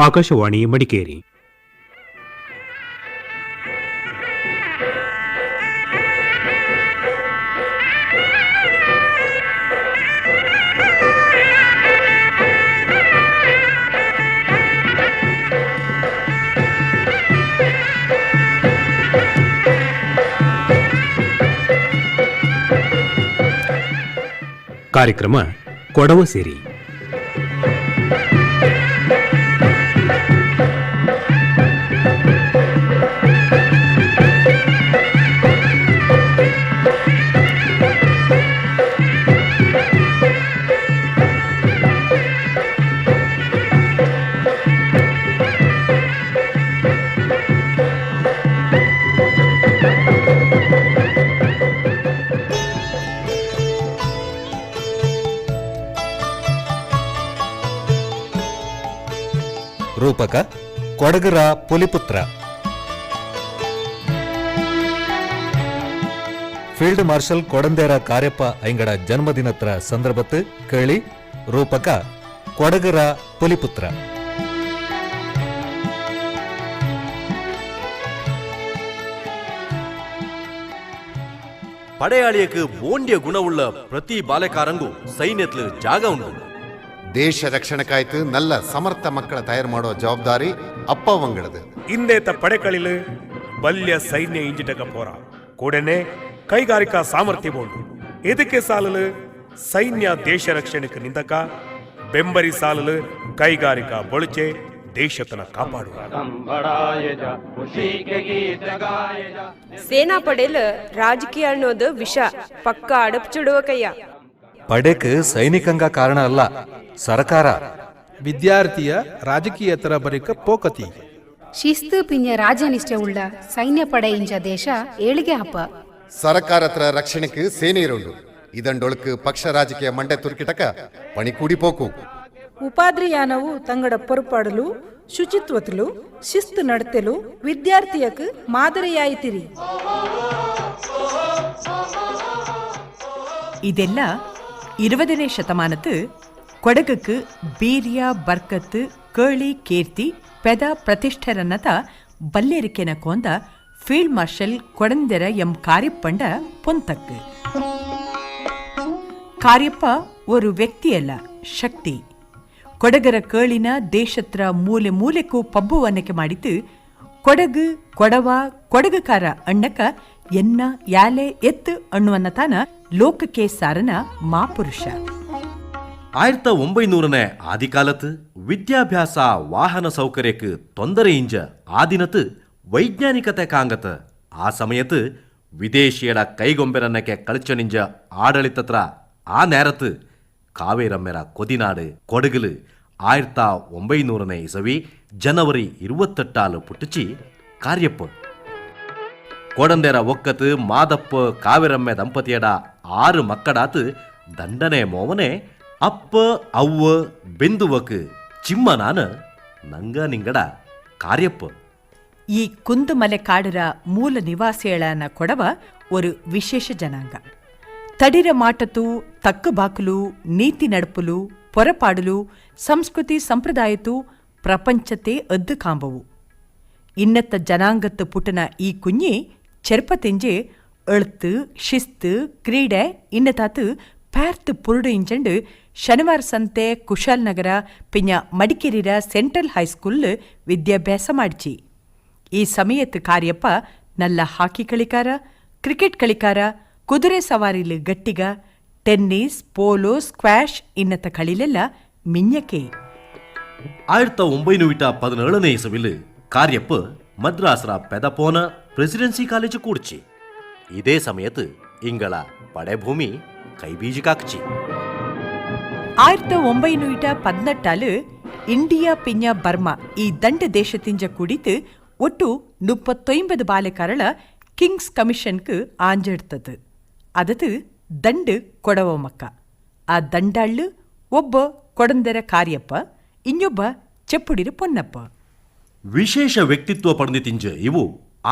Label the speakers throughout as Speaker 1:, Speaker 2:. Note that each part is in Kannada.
Speaker 1: ಆಕಾಶವಾಣಿ ಮಡಿಕೇರಿ. ಕಾರ್ಯಕ್ರಮ ಕೊಡವ ಸೇರಿ.
Speaker 2: ರೂಪಕ ಕೊಡಗರ ಪುಲಿಪುತ್ರ ಫೀಲ್ಡ್ ಮಾರ್ಷಲ್ ಕೊಡಂದೇರ ಕಾರ್ಯಪ್ಪ ಐಂಗಡ ಜನ್ಮದಿನತ್ರ ಸಂದರ್ಭತ್ತು ಕೇಳಿ ರೂಪಕ ಕೊಡಗರ ಪುಲಿಪುತ್ರ.
Speaker 3: படையாளியக்கு போண்டிய குணவுள்ள பிரதி பாலக்காரங்கு ಸೈನ್ಯತ್ಲು ಜಾಗ ಉಂಟು.
Speaker 4: ದೇಶ ರಕ್ಷಣೆಕಾಯ್ತು ನಲ್ಲ ಸಮರ್ಥ ಮಕ್ಕಳ ತಯಾರು ಮಾಡೋ ಜವಾಬ್ದಾರಿ ಅಪ್ಪ ವಂಗಡದು.
Speaker 5: ಇಂದೇತ ಪಡೆಕಳಿಲು ಬಲ್ಯ ಸೈನ್ಯ ಇಂಜಿಟಕ ಪೋರ ಕೂಡನೆ ಕೈಗಾರಿಕಾ ಸಾಮರ್ಥ್ಯ ಬೋಂಡು ಇದಕ್ಕೆ ಸಾಲಲು ಸೈನ್ಯ ದೇಶ ರಕ್ಷಣೆಗೆ ನಿಂತಕ ಬೆಂಬರಿ ಸಾಲಲು ಕೈಗಾರಿಕಾ ಬೊಳಚೆ ದೇಶತನ ಕಾಪಾಡುವ
Speaker 6: ಸೇನಾ ಪಡೆಲು ರಾಜಕೀಯ ಅನ್ನೋದು ವಿಷ ಪಕ್ಕ ಅಡಪ್ಚಿಡುವ ಕಯ್ಯ.
Speaker 2: ಪಡೆಕ್ ಸೈನಿಕಂಗ ಕಾರಣ ಅಲ್ಲ, ಸರ್ಕಾರ
Speaker 7: ವಿದ್ಯಾರ್ಥಿಯ ರಾಜಕೀಯತರ ಬರಿಕ ಪೋಕತಿ
Speaker 8: ಶಿಸ್ತು ಪಿನ್ಯ ರಾಜನಿಷ್ಠೆ ಉಳ್ಳ ಸೈನ್ಯ ಪಡೆ ಇಂಜ ದೇಶ ಏಳಿಗೆ ಹಬ್ಬ.
Speaker 4: ಸರಕಾರತ್ರ ರಕ್ಷಣೆಗೆ ಸೇನೆ ಇರೋದು ಇದಂಡೊಳಕು ಪಕ್ಷ ರಾಜಕೀಯ ಮಂಡೆ ತುರ್ಕಿಟಕ ಪಣಿ ಕೂಡಿಪೋಕು.
Speaker 9: ಉಪಾಧ್ಯಾಯನವು ತಂಗಡ ಪೊರಪಾಡಲು ಶುಚಿತ್ವತಲು ಶಿಸ್ತು ನಡತೆಲು ವಿದ್ಯಾರ್ಥಿಯಕ್ಕೆ ಮಾದರಿಯಾಯಿತಿರಿ.
Speaker 10: ಇದೆಲ್ಲ 20ನೇ ಶತಮಾನத்து ಕೊಡಗಕ್ಕೆ ಬೀರ್ಯ ಬರ್ಕತ್ತು ಕೇಳಿ ಕೀರ್ತಿ ಪೆದ ಪ್ರತಿಷ್ಠರನ್ನತ ಬಲ್ಲೇರಿಕೆನ ಕೊಂದ field marshal Kodandera M ಕಾರ್ಯಪ್ಪಂಡ ಪೊಂತಕ್ಕೆ. Cariappa ஒரு ವ್ಯಕ್ತಿಯಲ್ಲ, ಶಕ್ತಿ. ಕೊಡಗರ ಕೇಳಿನ ದೇಶತ್ರ ಮೂಲೆ ಮೂಲೆಕ್ಕೂ ಪಬ್ಬುವನ್ನಕ್ಕೆ ಮಾಡಿತು ಕೊಡಗು ಕೊಡವ ಕೊಡಗಕಾರ ಅಣ್ಣಕ ಎನ್ನ ಯಾಲೆ ಎತ್ತು ಅನ್ನುವನ್ನ ತಾನ ಲೋಕಕ್ಕೆ ಸಾರನ ಮಾಪುರುಷ.
Speaker 3: 1900ನೇ ಆದಿಕಾಲത്ത് ವಿದ್ಯಾಭ್ಯಾಸ ವಾಹನ ಸೌಕರ್ಯಕ್ಕೆ ತೊಂದರೆಯಿಂಜ ಆದಿನത്ത് ವೈಜ್ಞಾನಿಕತೆ ಕಾಂಗತ ಆ ಸಮಯത്ത് ವಿದೇಶಿಯಡ ಕೈಗೊಂಬೆರನ್ನಕ್ಕೆ ಕಳಚನಿಂಜ ಆಡಳಿತತ್ರ ಆ ನೇರತ್ತು ಕಾವೇರಮ್ಮೆರ ಕೊದಿನಾಡು ಕೊಡಗಲು 1900ನೇ ಇಸವಿ ಜನವರಿ 28 ಪುಟ್ಟಿಚಿ ಕಾರ್ಯಪ್ಪ ಕೊಡಂದೆರ ಒಕ್ಕತ್ತು ಮಾದಪ್ಪ ಕಾವೇರಮ್ಮೆ ದಂಪತಿಯಡ 6 ಮಕ್ಕಳಾತು ದಂಡನೆ ಮೋವನೆ ಅಪ್ಪ ಅವ್ವ ಬೆಂದುವಕ್ ಚಿಮ್ಮನಾನ ನಂಗ ನಿಂಗಡ ಕಾರ್ಯಪ್ಪ.
Speaker 10: ಈ ಕುಂದುಮಲೆ ಕಾಡರ ಮೂಲ ನಿವಾಸಿಗಳನ್ನ ಕೊಡವ ஒரு ವಿಶೇಷ ಜನಾಂಗ. ತಡಿರ ಮಾಟತು ತಕ್ಕ ಬಾಕಲು ನೀತಿ ನಡಪಲು ಪೊರಪಾಡಲು ಸಂಸ್ಕೃತಿ ಸಂಪ್ರದಾಯತು ಪ್ರಪಂಚತೆ ಅದ್ದು ಕಾಂಬವು. ಇನ್ನತ್ತ ಜನಾಂಗತ್ತು ಪುಟನ ಈ ಕುഞ്ഞി ಚೆರ್ಪತೆಂಜೆ ಎಳ್ತು ಶಿಸ್ತು ಕ್ರೀಡೆ ಇನ್ನತಾತು ಪ್ಯಾರ್ತು ಪುರುಡು ಇಂಜಂಡು ಶನಿವಾರ ಸಂತೆ ಕುಶಾಲ್ ನಗರ ಪಿಂಜ ಮಡಿಕೇರಿರ ಸೆಂಟ್ರಲ್ ಹೈಸ್ಕೂಲ್ ವಿದ್ಯಾಭ್ಯಾಸ ಮಾಡಿಚಿ. ಈ ಸಮಯತ್ತು ಕಾರ್ಯಪ್ಪ ನಲ್ಲ ಹಾಕಿ ಕಳಿಕಾರ, ಕ್ರಿಕೆಟ್ ಕಳಿಕಾರ, ಕುದುರೆ ಸವಾರಿಲು ಗಟ್ಟಿಗ, ಟೆನ್ನಿಸ್, ಪೋಲೋ, ಸ್ಕ್ವಾಷ್ ಇನ್ನತ ಕಳಿಲೆಲ್ಲ ಮಿಂಜಕೆ.
Speaker 3: 1917ನೇ ಇಸವಿಲು ಕಾರ್ಯಪ್ಪ ಮದ್ರಾಸ್ರ ಪೆದಪೋನ ಪ್ರೆಸಿಡೆನ್ಸಿ ಕಾಲೇಜು ಕೂಡ್ಚಿ. ಇದೇ ಸಮಯത്ത് ಇಂಗಳ ಪಡೆಭೂಮಿ ಕೈಬೀಜಿಕಾಕ್ಚಿ.
Speaker 10: 1918 ಇಂಡಿಯಾ ಪಿಂಜ ಬರ್ಮಾ ಈ ದಂಡ ದೇಶತಿಂಜ ಕುಡಿತು ಒಟ್ಟು 39 ಬಾಲೆಕಾರಳ ಕಿಂಗ್ಸ್ ಕಮಿಷನ್ಕು ಆಂಜೆಡ್ತದು. ಅದದು ದಂಡು ಕೊಡವ ಮಕ್ಕ. ಆ ದಂಡಾಳು ಒಬ್ಬ ಕೊಡಂದೆರ ಕಾರ್ಯಪ್ಪ, ಇನ್ನೊಬ್ಬ ಚೆಪ್ಪುಡಿರು ಪೊನ್ನಪ್ಪ.
Speaker 3: ವಿಶೇಷ ವ್ಯಕ್ತಿತ್ವ ಪಡೆದಿತ್ತಿಂಜ ಇವು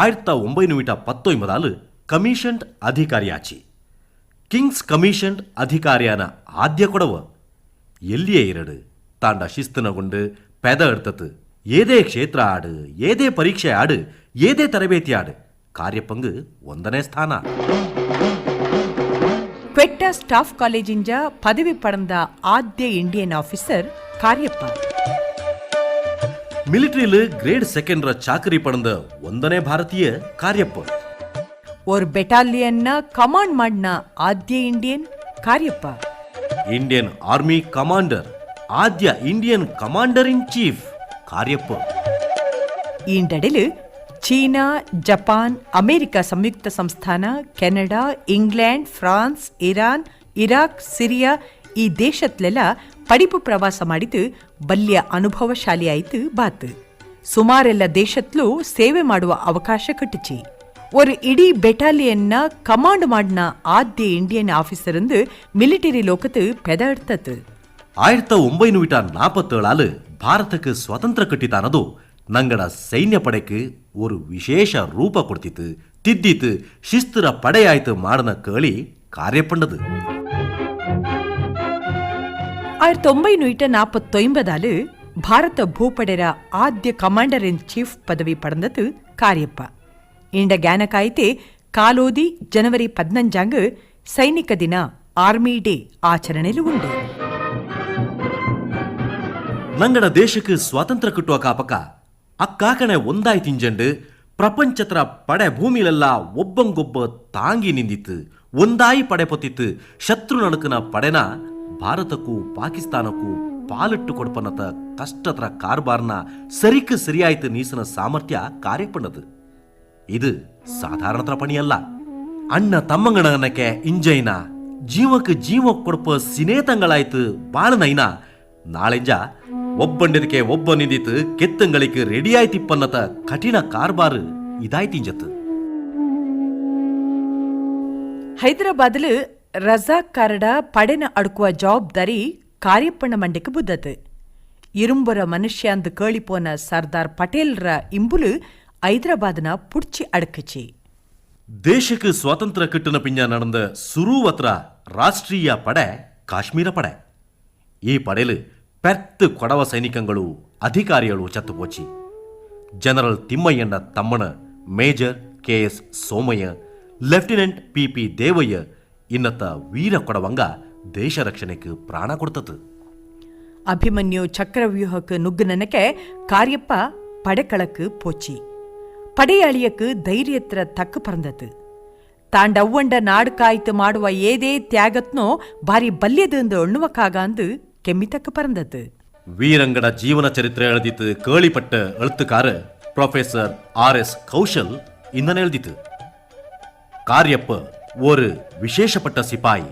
Speaker 3: 1919 ಕಮಿಷನ್ ಅಧಿಕಾರಿಯಾಚಿ. ಕಿಂಗ್ಸ್ ಕಮಿಷನ್ ಅಧಿಕಾರಿಯಾನ ಆದ್ಯ ಕೊಡವ ಎಲ್ಲಿಯೇ ಇರಡು ತಾಂಡ ಶಿಸ್ತನಗೊಂಡು ಪೆದ ಎಡ್ತತ್ತು ಏದೇ ಕ್ಷೇತ್ರ ಆಡು, ಏದೇ ಪರೀಕ್ಷೆ ಆಡು, ಏದೇ ತರಬೇತಿ ಆಡು, ಕಾರ್ಯಪ್ಪಂಗ್ 1ನೇ ಸ್ಥಾನ.
Speaker 10: ಕ್ವೆಟ್ಟಾ ಸ್ಟಾಫ್ ಕಾಲೇಜಿಂದ ಪದವಿ ಪಡೆದ ಆದ್ಯ ಇಂಡಿಯನ್ ಆಫೀಸರ್ ಕಾರ್ಯಪ್ಪ.
Speaker 3: ಮಿಲಿಟರಿಲ್ ಗ್ರೇಡ್ 2ರ ಚಾಕರಿ ಪಡೆದ 1ನೇ ಭಾರತೀಯ ಕಾರ್ಯಪ್ಪ.
Speaker 10: ஒரு ಬೆಟಾಲಿಯನ್ನ ಕಮಾಂಡ್ ಮಾಡಿನ ಆದ್ಯ Indian Cariappa.
Speaker 3: Indian army commander, ಆದ್ಯ Indian commander in chief Cariappa.
Speaker 10: ಈಂಡಡಿಲು ಚೀನಾ, ಜಪಾನ್, ಅಮೆರಿಕ ಸಂಯುಕ್ತ ಸಂಸ್ಥಾನ, Canada, England, France, Iran, Iraq, Syria ಈ ದೇಶತ್ಲೆಲ್ಲ ಪಡಿಪು ಪ್ರವಾಸ ಮಾಡಿತು ಬಲ್ಯ ಅನುಭವಶಾಲಿ ಆಯ್ತು ಬಾತು. ಸುಮಾರೆಲ್ಲ ದೇಶತ್ಲೂ ಸೇವೆ ಮಾಡುವ ಅವಕಾಶ ಕಟ್ಟಿಚಿ. ஒரு ಇಡೀ ಬೆಟಾಲಿಯನ್ನ ಕಮಾಂಡ್ ಮಾಡಿನ ಆದ್ಯ ಇಂಡಿಯನ್ ಆಫೀಸರ್ ಎಂದು ಮಿಲಿಟರಿ ಲೋಕத்து பெத எடுத்தது.
Speaker 3: 1947 ಭಾರತಕ್ಕೆ ಸ್ವಾತಂತ್ರ್ಯ ಕಟ್ಟಿತಾನದು ನಂಗಡ ಸೈನ್ಯ ಪಡೆக்கு ஒரு ವಿಶೇಷ ರೂಪ ಕೊಡ್ತಿತ್ತು, ತಿದ್ದಿತ್ತು, ಶಿಸ್ತರ ಪಡೆಯಾಯ್ತು ಮಾಡನ ಕೇಳಿ ಕಾರ್ಯಪಂಡದು.
Speaker 10: 1949 ಭಾರತ ಭೂಪಡೆರ ಆದ್ಯ ಕಮಾಂಡರ್ ಇನ್ ಚೀಫ್ ಪದವಿ ಪಡೆದದು ಕಾರ್ಯಪ್ಪ. ಇಂಡ ಜ್ಞಾನಕಾಯಿತೆ ಕಾಲೋದಿ ಜನವರಿ 15 ಸೈನಿಕ ದಿನ ಆರ್ಮಿ ಡೇ ಆಚರಣೆಲು ಉಂಡು.
Speaker 3: ನಂಗಡ ದೇಶಕ್ಕೆ ಸ್ವಾತಂತ್ರ್ಯ ಕಟ್ಟುವ ಕಾಪಕ ಅಕ್ಕಾಕಣೆ ಒಂದಾಯ್ ತಿಂಜಂಡು ಪ್ರಪಂಚತ್ರ ಪಡೆ ಭೂಮಿಲೆಲ್ಲ ಒಬ್ಬಂಗೊಬ್ಬ ತಾಂಗಿ ನಿಂದಿತ್ತು, ಒಂದಾಯಿ ಪಡೆ ಪೊತ್ತಿತ್ತು. ಶತ್ರು ನಡುಕನ ಪಡೆನ ಭಾರತಕ್ಕೂ ಪಾಕಿಸ್ತಾನಕ್ಕೂ ಪಾಲಿಟ್ಟು ಕೊಡ್ಪನ್ನತ ಕಷ್ಟತ್ರ ಕಾರ್ಬಾರ್ನ ಸರಿಕ್ ಸರಿಯಾಯ್ತು ನೀಸನ ಸಾಮರ್ಥ್ಯ ಕಾರ್ಯಪಣ್ಣದು. ಇದು ಸಾಧಾರಣತ್ರ ಪಣಿಯಲ್ಲ. ಅಣ್ಣ ತಮ್ಮಂಗಣನಕ್ಕೆ ಇಂಜೈನ ಜೀವಕ್ಕೆ ಜೀವ ಕೊಡಪ ಸಿನೇತಂಗಳಾಯ್ತು ಬಾಳನೈನ ನಾಳೆಂಜ ಒಬ್ಬಂಡಿದಕ್ಕೆ ಒಬ್ಬ ನಿಂದಿತ್ತು ಕೆತ್ತಂಗಳಿಗೆ ರೆಡಿ ಆಯ್ತಿಪ್ಪನ್ನತ ಕಠಿಣ ಕಾರ್ಬಾರು ಇದಾಯ್ತಿಂಜತ್ತು.
Speaker 10: ಹೈದರಾಬಾದ್ಲು ರಜಾಕ್ ಕಾರಡ ಪಡೆನ ಅಡುಕುವ ಜವಾಬ್ದಾರಿ ಕಾರ್ಯಪ್ಪಣ್ಣ ಮಂಡಕ್ಕೆ ಬುದ್ದತು. ಇರುಂಬರ ಮನುಷ್ಯ ಅಂದು ಕೇಳಿಪೋನ ಸರ್ದಾರ್ ಪಟೇಲ್ರ ಇಂಬುಲು ಹೈದರಾಬಾದ್ನ ಪುಡ್ಚಿ ಅಡಕಚಿ.
Speaker 3: ದೇಶಕ್ಕೆ ಸ್ವಾತಂತ್ರ್ಯ ಕಟ್ಟಿನ ಪಿಂಜ ನಡೆದ ಸುರುವತ್ರ ರಾಷ್ಟ್ರೀಯ ಪಡೆ ಕಾಶ್ಮೀರ ಪಡೆ. ಈ ಪಡೆಲು ಪೆರ್ತ್ ಕೊಡವ ಸೈನಿಕಗಳು ಅಧಿಕಾರಿಗಳು ಚತ್ತುಪೋಚಿ. ಜನರಲ್ ತಿಮ್ಮಯ್ಯಣ್ಣ ತಮ್ಮಣ, major KS Somaiah, lieutenant PP Devaiah ಇನ್ನತ್ತ ವೀರ ಕೊಡವಂಗ ದೇಶ ರಕ್ಷಣೆಗೆ ಪ್ರಾಣ ಕೊಡ್ತತು.
Speaker 10: ಅಭಿಮನ್ಯು ಚಕ್ರವ್ಯೂಹಕ್ಕೆ ನುಗ್ಗುನನಕ್ಕೆ ಕಾರ್ಯಪ್ಪ ಪಡೆಕಳಕ್ಕೆ ಪೋಚಿ. ಪಡೆಯಾಳಿಯಕ್ಕೆ ಧೈರ್ಯತ್ರ ತಕ್ಕ ಪರಂದತು. ತಾಂಡವ್ವಂಡ ನಾಡು ಕಾಯ್ತು ಮಾಡುವ ಏದೇ ತ್ಯಾಗತ್ನೋ ಬಾರಿ ಬಲ್ಯದಂದು ಎಣ್ಣುವಕ್ಕಾಗ ಅಂದು ಕೆಮ್ಮಿತಕ್ಕ ಪರಂದತು.
Speaker 3: ವೀರಂಗಡ ಜೀವನ ಚರಿತ್ರೆ ಎಳೆದಿತ್ತು ಕೇಳಿಪಟ್ಟ ಎಳುತ್ತುಕಾರ ಪ್ರೊಫೆಸರ್ RS ಕೌಶಲ್ ಇಂದನೆ ಎಳೆದಿತ್ತು. ಕಾರ್ಯಪ್ಪ ஒரு ವಿಶೇಷಪಟ್ಟ ಸಿಪಾಯಿ.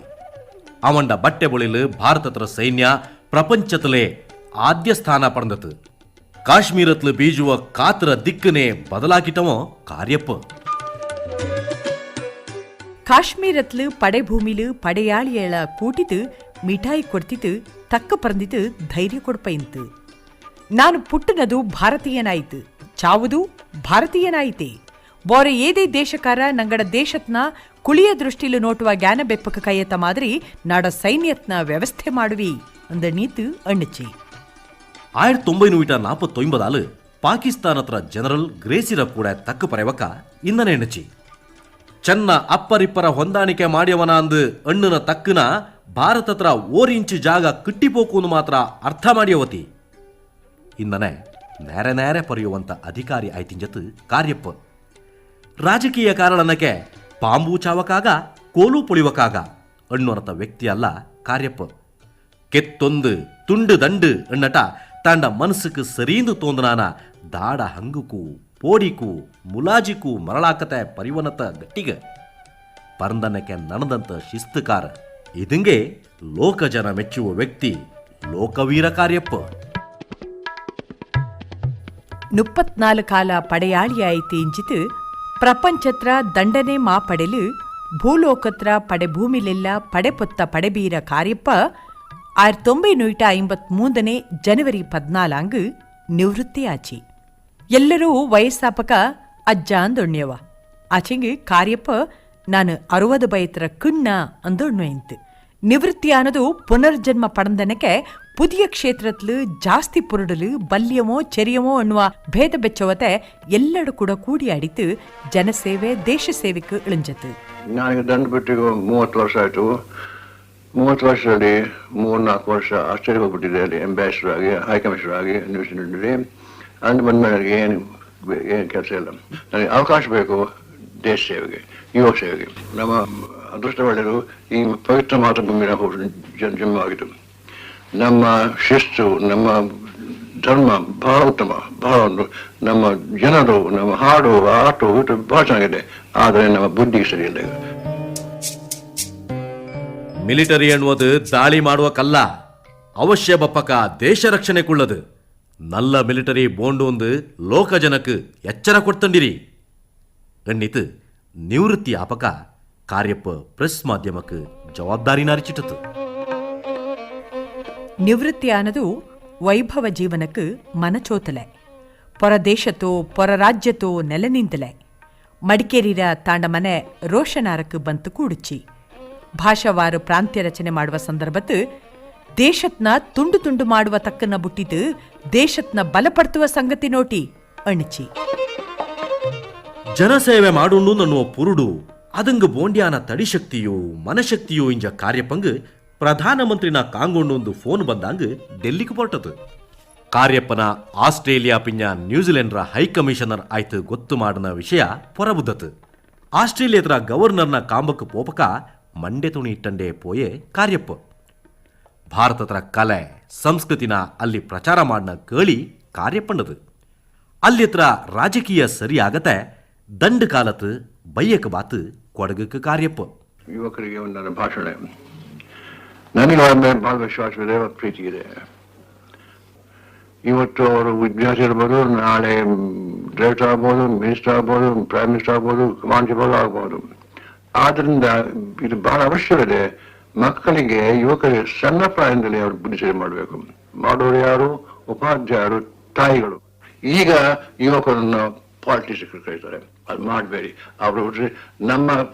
Speaker 3: ಅವಂಡ ಬಟ್ಟೆ ಬೊಳಿಲು ಭಾರತತ್ರ ಸೈನ್ಯ ಪ್ರಪಂಚದಲ್ಲೇ ಆದ್ಯ ಸ್ಥಾನ ಪಡೆದತು. ಕಾಶ್ಮೀರತ್ಲು ಬೀಜುವ ಕಾತರ ದಿಕ್ಕನೆ ಬದಲಾಗಿಟ್ಟವ ಕಾರ್ಯಪ್ಪ.
Speaker 10: ಕಾಶ್ಮೀರತ್ಲು ಪಡೆ ಭೂಮಿಲು ಪಡೆಯಾಳಿಯಳ ಕೂಟಿತು ಮಿಠಾಯಿ ಕೊಡ್ತಿತ್ತು ತಕ್ಕ ಪರಂದಿತು ಧೈರ್ಯ ಕೊಡ್ಪೈಂತು. ನಾನು ಪುಟ್ಟನದು ಭಾರತೀಯನಾಯಿತು, ಚಾವುದು ಭಾರತೀಯನಾಯಿತೆ. ಬೋರೆ ಏದೇ ದೇಶಕಾರ ನಂಗಡ ದೇಶತ್ನ ಕುಳಿಯ ದೃಷ್ಟಿಲು ನೋಟುವ ಜ್ಞಾನ ಬೆಪ್ಪಕ ಕೈಯತ್ತ ಮಾದರಿ ನಾಡ ಸೈನ್ಯತ್ನ ವ್ಯವಸ್ಥೆ ಮಾಡುವಿ ಅಂದ ನೀತು ಅಣ್ಣಚಿ.
Speaker 3: 1949 ಪಾಕಿಸ್ತಾನತ್ರ ಜನರಲ್ ಗ್ರೇಸಿರ ಕೂಡ ತಕ್ಕ ಪರೆವಕ ಇಂದನೆ ಎಣ್ಣಚಿ. ಚೆನ್ನ ಅಪ್ಪರಿಪ್ಪರ ಹೊಂದಾಣಿಕೆ ಮಾಡ್ಯವನ ಅಂದು ಅಣ್ಣನ ತಕ್ಕನ ಭಾರತತ್ರ 1 ಇಂಚು ಜಾಗ ಕಿಟ್ಟಿಪೋಕುನು ಮಾತ್ರ ಅರ್ಥ ಮಾಡಿಯವತಿ. ಇಂದನೆ ನೇರೆ ನೇರೆ ಪರೆಯುವಂತ ಅಧಿಕಾರಿ ಆಯ್ತಿಂಜತ್ತು ಕಾರ್ಯಪ್ಪ. ರಾಜಕೀಯ ಕಾರಣಕ್ಕೆ ಪಾಂಬು ಚಾವಕಾಗ ಕೋಲು ಪೊಳಿವಕಾಗ ಅಣ್ಣೊರತ ವ್ಯಕ್ತಿ ಅಲ್ಲ ಕಾರ್ಯಪ್ಪ. ಕೆತ್ತೊಂದು ತುಂಡು ದಂಡು ಎಣ್ಣಟ ತಾಂಡ ಮನಸ್ಸುக்கு ಸರೀಂದು ತೋಂದನಾನ ದಾಡ ಹಂಗುಕು ಪೋಡಿಕು ಮುಲಾಜಿಕು ಮರಳಾಕತೆ ಪರಿವನತ ಗಟ್ಟಿಗ ಪರಂದನಕ್ಕೆ ನನದಂತ ಶಿಸ್ತುಕಾರ. ಇದಂಗೆ ಲೋಕಜನ ಮೆಚ್ಚುವ ವ್ಯಕ್ತಿ ಲೋಕವೀರ ಕಾರ್ಯಪ್ಪ.
Speaker 10: 34 ಕಾಲ ಪಡೆಯಾಳಿಯಾಯಿತು ಇಂಜಿತು ಪ್ರಪಂಚತ್ರ ದಂಡನೆ ಮಾ ಪಡೆಲು ಭೂಲೋಕತ್ರ ಪಡೆ ಭೂಮಿಲೆಲ್ಲ ಪಡೆ ಪೊತ್ತ ಪಡೆಬೀರ ಕಾರ್ಯಪ್ಪ 1953 ಜನವರಿ 14 ನಿವೃತ್ತಿ ಆಚಿ. ಎಲ್ಲರೂ ವಯಸ್ಸಾಪಕ ಅಜ್ಜ ಅಂದೊಣ್ಯವ. ಆಚೆಂಗೆ ಕಾರ್ಯಪ್ಪ ನಾನು 60 ಬಯತ್ರ ಕುಣ್ಣ ಅಂದೊಣ್ಣು ಇಂತು. ನಿವೃತ್ತಿ ಅನ್ನೋದು ಪುನರ್ಜನ್ಮ ಪಡೆದನಕ್ಕೆ പുതിയ ക്ഷേത്രത്തിൽ ജാസ്തി പൊരുടല് ബല്യമോ ചെറിയമോ എണ്ണുವ ಭೇದ ಬೆಚ್ಚವತೆ ಎಲ್ಲರೂ ಕೂಡ ಕೂಡಿಯಾಡಿತು ಜನಸೇವೆ ದೇಶ ಸೇವೆಗೆ ಇಳಿಂಜತ್ತು.
Speaker 11: ನನಗೆ ದಂಡ ಬಿಟ್ಟಿಗೂ 30 ವರ್ಷ ಆಯಿತು. 30 ವರ್ಷದಲ್ಲಿ 3-4 ವರ್ಷ ಆಸ್ಟ್ರೇಲಿಯಾಗೆ ಹೋಗ್ಬಿಟ್ಟಿದೆ. ಅಲ್ಲಿ ಅಂಬಾಸಿಡರ್ ಆಗಿ, ಹೈಕಮಿಷನರ್ ಆಗಿ ನ್ಯೂಜಿಲೆಂಡ್ನಲ್ಲಿ. ಅಂದು ಬಂದ್ಮೇಲೆ ನನಗೆ ಏನು ಕೆಲಸ ಇಲ್ಲ. ನನಗೆ ಅವಕಾಶ ಬೇಕು ದೇಶ ಸೇವೆಗೆ, ಯುವ ಸೇವೆಗೆ. ನಮ್ಮ ಅದೃಷ್ಟ ಒಳ್ಳೆಯದು ಈ ಪವಿತ್ರ ಮಾತೃಭೂಮಿನ ಜನ್ಮ ಆಗಿತ್ತು. ನಮ್ಮ ಶಿಸ್ತು, ನಮ್ಮ ಧರ್ಮ ಬಹಳ ಉತ್ತಮ, ಬಹಳ ಒಂದು ನಮ್ಮ ಜನರು, ನಮ್ಮ ಹಾಡು, ಆಟು ಇದು ಬಹಳ ಚೆನ್ನಾಗಿದೆ. ಆದರೆ ನಮ್ಮ ಬುದ್ಧಿ ಸರಿಯಿಲ್ಲ.
Speaker 3: ಮಿಲಿಟರಿ ಎನ್ನುವುದು ದಾಳಿ ಮಾಡುವ ಕಲ್ಲ, ಅವಶ್ಯ ಬಪ್ಪಕ ದೇಶ ರಕ್ಷಣೆக்குள்ளது. நல்ல ಮಿಲಿಟರಿ ಬೋಂಡು ಒಂದು ಲೋಕ ಜನಕ್ಕೆ ಎಚ್ಚರ ಕೊಡ್ತಂಡಿರಿ ಎನ್ನಿತು ನಿವೃತ್ತಿ ಆಪಕ ಕಾರ್ಯಪ್ಪ ಪ್ರೆಸ್ ಮಾಧ್ಯಮಕ್ಕೆ ಜವಾಬ್ದಾರಿ ನಾರಿಚಿಟ್ಟತು.
Speaker 10: ನಿವೃತ್ತಿ ಅನ್ನೋದು ವೈಭವ ಜೀವನಕ್ಕೆ ಮನಚೋತಲೆ, ಪರದೇಶತೋ ಪರರಾಜ್ಯತೋ ನೆಲೆ ನಿಂತಲೆ. ಮಡಿಕೇರಿರ ತಾಂಡ ಮನೆ ರೋಷನಾರಕ್ಕೆ ಬಂತು ಕೂಡುಚ್ಚಿ ಭಾಷಾವಾರು ಪ್ರಾಂತ್ಯ ರಚನೆ ಮಾಡುವ ಸಂದರ್ಭತ್ತು ದೇಶತ್ನ ತುಂಡು ತುಂಡು ಮಾಡುವ ತಕ್ಕನ್ನ ಬುಟ್ಟಿತು ದೇಶತ್ನ ಬಲಪಡ್ತುವ ಸಂಗತಿ ನೋಟಿ ಅಣಿಚಿ.
Speaker 3: ಜನಸೇವೆ ಮಾಡುಂಡು ನನ್ನುವ ಪುರುಡು ಅದಂಗ ಬೋಂಡ್ಯಾನ ತಡಿಶಕ್ತಿಯೋ ಮನಶಕ್ತಿಯೋ ಇಂಜ ಕಾರ್ಯಪಂಗ್ ಪ್ರಧಾನಮಂತ್ರಿನ ಕಾಂಗೊಂಡು ಫೋನ್ ಬಂದಂಗ ಡೆಲ್ಲಿಗೆ ಹೊರಟದು. ಕಾರ್ಯಪ್ಪನ ಆಸ್ಟ್ರೇಲಿಯಾ ಪಿಂಜ ನ್ಯೂಜಿಲೆಂಡ್ರ ಹೈಕಮಿಷನರ್ ಆಯ್ತು ಗೊತ್ತು ಮಾಡಿನ ವಿಷಯ ಹೊರಬುದ್ದತು. ಆಸ್ಟ್ರೇಲಿಯಾದ ಗವರ್ನರ್ನ ಕಾಂಬಕ್ಕೆ ಪೋಪಕ ಮಂಡೆ ತುಣಿ ಇಟ್ಟಂಡೆ ಪೋಯೆ ಕಾರ್ಯಪ್ಪ. ಭಾರತದ ಕಲೆ ಸಂಸ್ಕೃತಿನ ಅಲ್ಲಿ ಪ್ರಚಾರ ಮಾಡಿನ ಕೇಳಿ ಕಾರ್ಯಪ್ಪಂಡದು. ಅಲ್ಲಿತ್ರ ರಾಜಕೀಯ ಸರಿ ಆಗತ್ತೆ ದಂಡ ಕಾಲത്ത് ಬಯ್ಯಕ ಬಾತು ಕೊಡಗಕ್ಕೆ ಕಾರ್ಯಪ್ಪ.
Speaker 11: ಯುವಕರಿಗೆ ಒಂದು ಭಾಷಣ, ನನಗೆ ಅವರ ಮೇಲೆ ಬಹಳ ವಿಶ್ವಾಸವಿದೆ, ಪ್ರೀತಿ ಇದೆ. ಇವತ್ತು ಅವರು ವಿದ್ಯಾರ್ಥಿ ಇರ್ಬೋದು, ನಾಳೆ ಡೈರೆಕ್ಟರ್ ಆಗ್ಬೋದು, ಮಿನಿಸ್ಟರ್ ಆಗ್ಬೋದು, ಪ್ರೈಮ್ ಮಿನಿಸ್ಟರ್ ಆಗ್ಬೋದು, ಕಮಾಂಡರ್ ಆಗ್ಬೋದು. ಆದ್ರಿಂದ ಇದು ಬಹಳ ಅವಶ್ಯವಿದೆ. ಮಕ್ಕಳಿಗೆ, ಯುವಕರಿಗೆ ಸಣ್ಣ ಪ್ರಾಯದಿಂದಲೇ ಅವರು ಬುದ್ಧಿ ಸರಿ ಮಾಡಬೇಕು. ಮಾಡೋರು ಯಾರು? ಉಪಾಧ್ಯಾಯರು, ತಾಯಿಗಳು. ಈಗ ಯುವಕರನ್ನು ಪಾಲಿಟಿಕ್ಸ್ ಕರೀತಾರೆ, ಅದು ಮಾಡಬೇಡಿ. ಅವರು ನಮ್ಮ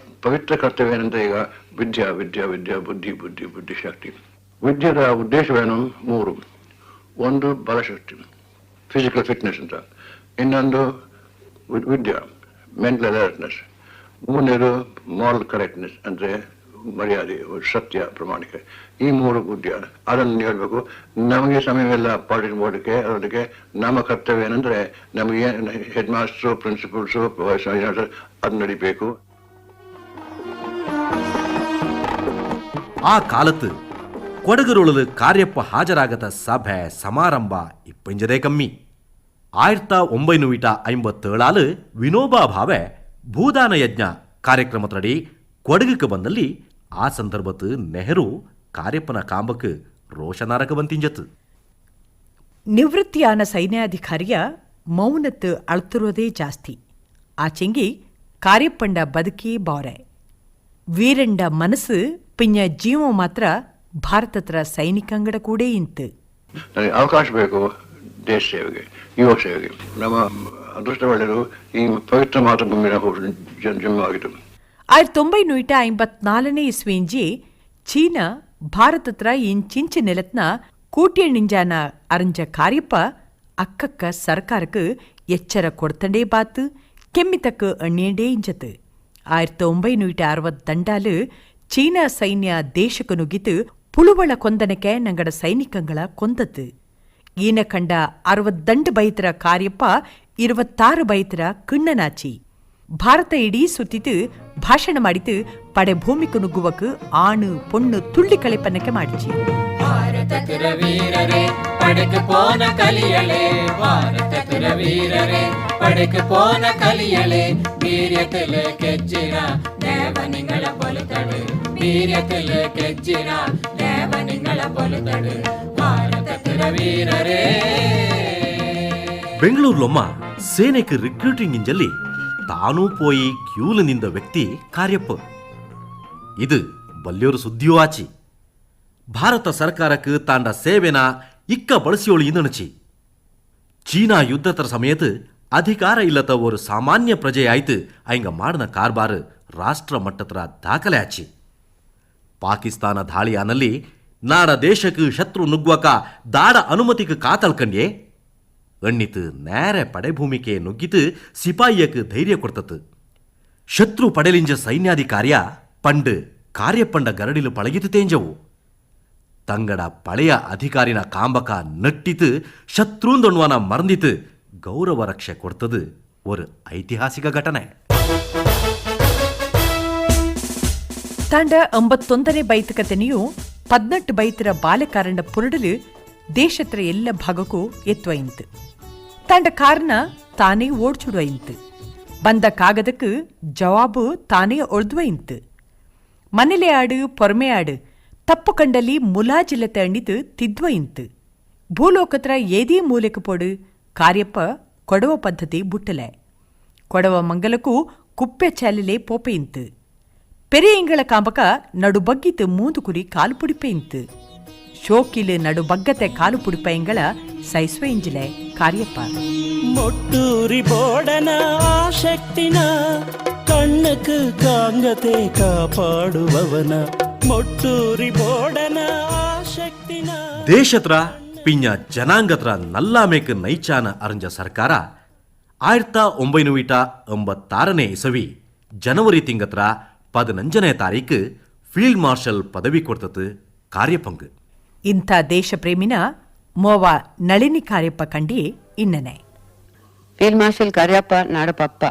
Speaker 11: ಪವಿತ್ರ ಕರ್ತವ್ಯ ಏನಂತ ಈಗ ವಿದ್ಯಾ ವಿದ್ಯಾ ವಿದ್ಯಾ ಬುದ್ಧಿ ಬುದ್ಧಿ ಬುದ್ಧಿಶಕ್ತಿ. ವಿದ್ಯೆದ ಉದ್ದೇಶವೇನು? 3. ಒಂದು ಬಲಶಕ್ತಿ, ಫಿಸಿಕಲ್ ಫಿಟ್ನೆಸ್ ಅಂತ. ಇನ್ನೊಂದು ವಿದ್ಯಾ, ಮೆಂಟಲ್ ಅಲರ್ಟ್ನೆಸ್. 3ನೇದು ಮಾರಲ್ ಕರೆಕ್ಟ್ನೆಸ್, ಅಂದ್ರೆ ಮರ್ಯಾದೆ, ಸತ್ಯ, ಪ್ರಾಮಾಣಿಕ. ಈ 3 ಉದ್ಯ ಅದನ್ನು ಹೇಳ್ಬೇಕು. ನಮಗೆ ಸಮಯವೆಲ್ಲ ಪಾಲಿಟಿಕ್ಸ್ ಮಾಡೋದಕ್ಕೆ. ಅದಕ್ಕೆ ನಮ್ಮ ಕರ್ತವ್ಯ ಏನಂದ್ರೆ ನಮಗೆ ಹೆಡ್ ಮಾಸ್ಟರು, ಪ್ರಿನ್ಸಿಪಲ್ಸು, ಅದು ನಡಿಬೇಕು.
Speaker 3: ಆ ಕಾಲത്ത് ಕೊಡಗರೊಳಲು ಕಾರ್ಯಪ್ಪ ಹಾಜರಾಗದ ಸಭೆ ಸಮಾರಂಭ ಇಪ್ಪಂಜದೇ ಕಮ್ಮಿ. 1957 ವಿನೋಬಾ ಭಾವೆ ಭೂದಾನ ಯಜ್ಞ ಕಾರ್ಯಕ್ರಮದಡಿ ಕೊಡಗಕ್ಕೆ ಬಂದಲ್ಲಿ ಆ ಸಂದರ್ಭತ್ತು ನೆಹರು ಕಾರ್ಯಪ್ಪನ ಕಾಂಬಕ್ಕೆ ರೋಷನಾರಕ ಬಂತಿಂಜತ್ತು.
Speaker 10: ನಿವೃತ್ತಿಯಾನ ಸೈನ್ಯಾಧಿಕಾರಿಯ ಮೌನತ್ತು ಅಳ್ತಿರೋದೇ ಜಾಸ್ತಿ. ಆಚೆಂಗಿ ಕಾರ್ಯಪ್ಪಂಡ ಬದುಕಿ ಬಾರೆ ವೀರಂಡ ಮನಸ್ಸು ಪಿಂಜ ಜೀವ ಮಾತ್ರ ಭಾರತದ ಸೈನಿಕಂಗಡ ಕೂಡ ಇಂತು.
Speaker 11: ನನಗೆ ಅವಕಾಶ ಬೇಕು ದೇಶ ಸೇವೆಗೆ, ಯುವ ಸೇವೆಗೆ. ನಮ್ಮ ಅದೃಷ್ಟ ಒಳ್ಳೆಯದು ಈ ಪವಿತ್ರ ಮಾತೃಭೂಮಿನ ಜನ್ಮ ಆಗಿತ್ತು.
Speaker 10: 1954 ಇಸ್ವಿಂಜಿ ಚೀನಾ ಭಾರತತ್ರ ಇಂಚಿಂಚು ನೆಲತ್ನ ಕೂಟ್ಯ ನಿಂಜಾನ ಅರಂಜ ಕಾರ್ಯಪ್ಪ ಅಕ್ಕಕ್ಕ ಸರ್ಕಾರಕ್ಕೆ ಎಚ್ಚರ ಕೊಡ್ತಂಡೇ ಬಾತು ಕೆಮ್ಮಿತಕ್ಕೆ ಅಣ್ಣಿಯಂಡೇ ಇಂಜತ್ತು. 1960 ಚೀನಾ ಸೈನ್ಯ ದೇಶಕ್ಕೆ ನುಗ್ಗಿತು ಪುಳುವಳ ಕೊಂದನಕ್ಕೆ ನಂಗಡ ಸೈನಿಕಂಗಳ ಕೊಂದತ್ತು. ಈನ ಕಂಡ 60 ಬೈತರ ಕಾರ್ಯಪ್ಪ 26 ಬೈತರ ಕಿಣ್ಣನಾಚಿ ಭಾರತ ಇಡೀ ಸುತ್ತಿತು ಭಾಷಣ ಮಾಡಿತು ಪಡೆ ಭೂಮಿக்கு ನುಗ್ಗುವಕ್ಕೆ ಆಣು ಪೊಣ್ಣು ತುಳ್ಳಿ ಕಳೆಪನ್ನಕ್ಕೆ ಮಾಡಿಚಿ.
Speaker 12: ಭಾರತದ ವೀರರೇ ಪಡೆಗೆ ಪೋನ ಕಲಿಯಳೆ, ಭಾರತದ ವೀರರೇ ಪಡೆಗೆ ಪೋನ ಕಲಿಯಳೆ, ವೀರ್ಯತಲ ಕೆಜ್ಜಿರ ದೇವನಿಂಗಳ ಬಲುತಡು, ವೀರ್ಯತಲ ಕೆಜ್ಜಿರ ದೇವನಿಂಗಳ ಬಲುತಡು, ಭಾರತದ ವೀರರೇ.
Speaker 3: ಬೆಂಗಳೂರುಲೊಮ್ಮ ಸೇನೆಗೆ ರಿಕ್ರೂಟಿಂಗ್ ಇಂಜಲ್ಲಿ ತಾನೂ ಪೋಯಿ ಕ್ಯೂಲು ನಿಂದ ವ್ಯಕ್ತಿ ಕಾರ್ಯಪ್ಪ. ಇದು ಬಲ್ಯೋರು ಸುದ್ದಿಯೂ ಆಚಿ. ಭಾರತ ಸರ್ಕಾರಕ್ಕೆ ತಾಂಡ ಸೇವೆನ ಇಕ್ಕ ಬಳಸಿಯೋಳು ಇಂದಣಚಿ. ಚೀನಾ ಯುದ್ಧತರ ಸಮಯത്ത് ಅಧಿಕಾರ ಇಲ್ಲದ ஒரு ಸಾಮಾನ್ಯ ಪ್ರಜೆ ಆಯ್ತು ಅಯ್ಯಂಗ ಮಾಡಿನ ಕಾರ್ಬಾರು ರಾಷ್ಟ್ರ ಮಟ್ಟದ ದಾಖಲೆ ಆಚಿ. ಪಾಕಿಸ್ತಾನ ದಾಳಿಯಾನಲ್ಲಿ ನಾಡ ದೇಶಕ್ಕೆ ಶತ್ರು ನುಗ್ವಕ ದಾಡ ಅನುಮತಿಗೆ ಕಾತಲ್ಕಂಡ್ಯೆ ಎಣ್ಣಿತು ನೇರೆ ಪಡೆ ಭೂಮಿಕೆ ನುಗ್ಗಿತು ಸಿಪಾಯಿಯಕ್ಕೆ ಧೈರ್ಯ ಕೊಡ್ತತ್ತು. ಶತ್ರು ಪಡೆಲಿಂಜ ಸೈನ್ಯಾಧಿಕಾರ್ಯ ಪಂಡು ಕಾರ್ಯಪಂಡ ಗರಡಿಲು ಪಳಗಿತು ತೇಂಜವು. ತಂಗಡ ಪಳೆಯ ಅಧಿಕಾರಿನ ಕಾಂಬಕ ನಟ್ಟಿತು ಶತ್ರುಂದೊಣ್ವನ ಮರ್ಂದಿತು ಗೌರವ ರಕ್ಷೆ ಕೊಡ್ತದು ஒரு ಐತಿಹಾಸಿಕ ಘಟನೆ.
Speaker 10: ತಾಂಡ 81ನೇ ಬೈತಕತೆನೆಯು 18 ಬೈತರ ಬಾಲೆಕಾರಂಡ ಪುರಡಲು ದೇಶತ್ರ ಎಲ್ಲ ಭಾಗಕ್ಕೂ ಎತ್ತುವೈಂತು. ತಾಂಡ ಕಾರಣ ತಾನೇ ಓಡ್ಚುಡುವೈಂತು. ಬಂದ ಕಾಗದಕ್ಕೆ ಜವಾಬು ತಾನೇ ಒಳ್ದುವೈಂತು. ಮನೆಲೆ ಆಡು ಪೊರ್ಮೆ ಆಡು ತಪ್ಪು ಕಂಡಲ್ಲಿ ಮುಲಾಜಿಲ್ಲತೆ ಅಣ್ಣಿತು ತಿದ್ವೈಂತು. ಭೂಲೋಕತ್ರ ಏದೇ ಮೂಲೆಗೆ ಪೋಡು ಕಾರ್ಯಪ್ಪ ಕೊಡವ ಪದ್ಧತಿ ಬುಟ್ಟಲೆ. ಕೊಡವ ಮಂಗಲಕ್ಕೂ ಕುಪ್ಪೆ ಚಾಲಿಲೆ ಪೋಪೆಯಿಂತು. ಪೆರೆಯಿಂಗಳ ಕಾಂಬಕ ನಡು ಬಗ್ಗಿತು ಮೂದು ಕುರಿ ಕಾಲು ಪುಡಿಪೆಯಿಂತು. ಶೋಕಿಲು ನಡು ಬಗ್ಗತೆ ಕಾಲು ಪುಡಿಪೆಯಿಂಗಳ ಸೈಸ್ವೆ ಇಂಜಿಲೆ ಕಾರ್ಯಪ್ಪ.
Speaker 12: ಮೊಟ್ಟೂರಿ ಬೋಡನ ಶಕ್ತಿನ ಕಣ್ಣಕ್ಕೆ ಕಾಂಗತೆ ಕಾಪಾಡುವವನ ಮೊಟ್ಟೂರಿ ಬೋಡನ ಶಕ್ತಿನ
Speaker 3: ದೇಶತ್ರ ಪಿಂಜ ಜನಾಂಗತ್ರ ನಲ್ಲಾಮೇಕ್ ನೈಚಾನ ಅರಂಜ ಸರ್ಕಾರ 1986ನೇ ಇಸವಿ ಜನವರಿ ತಿಂಗತ್ರ 15ನೇ ತಾರೀಕು ಫೀಲ್ಡ್ ಮಾರ್ಷಲ್ ಪದವಿ ಕೊಡ್ತತು ಕಾರ್ಯಪ್ಪಂಗ್.
Speaker 10: ಇಂಥ ದೇಶ ಪ್ರೇಮಿನ ಮೋವ ನಳಿನಿ ಕಾರ್ಯಪ್ಪ ಕಂಡಿ ಇನ್ನನೆ.
Speaker 13: ಫೀಲ್ಡ್ ಮಾರ್ಷಲ್ ಕಾರ್ಯಪ್ಪ ನಾಡ ಪಪ್ಪ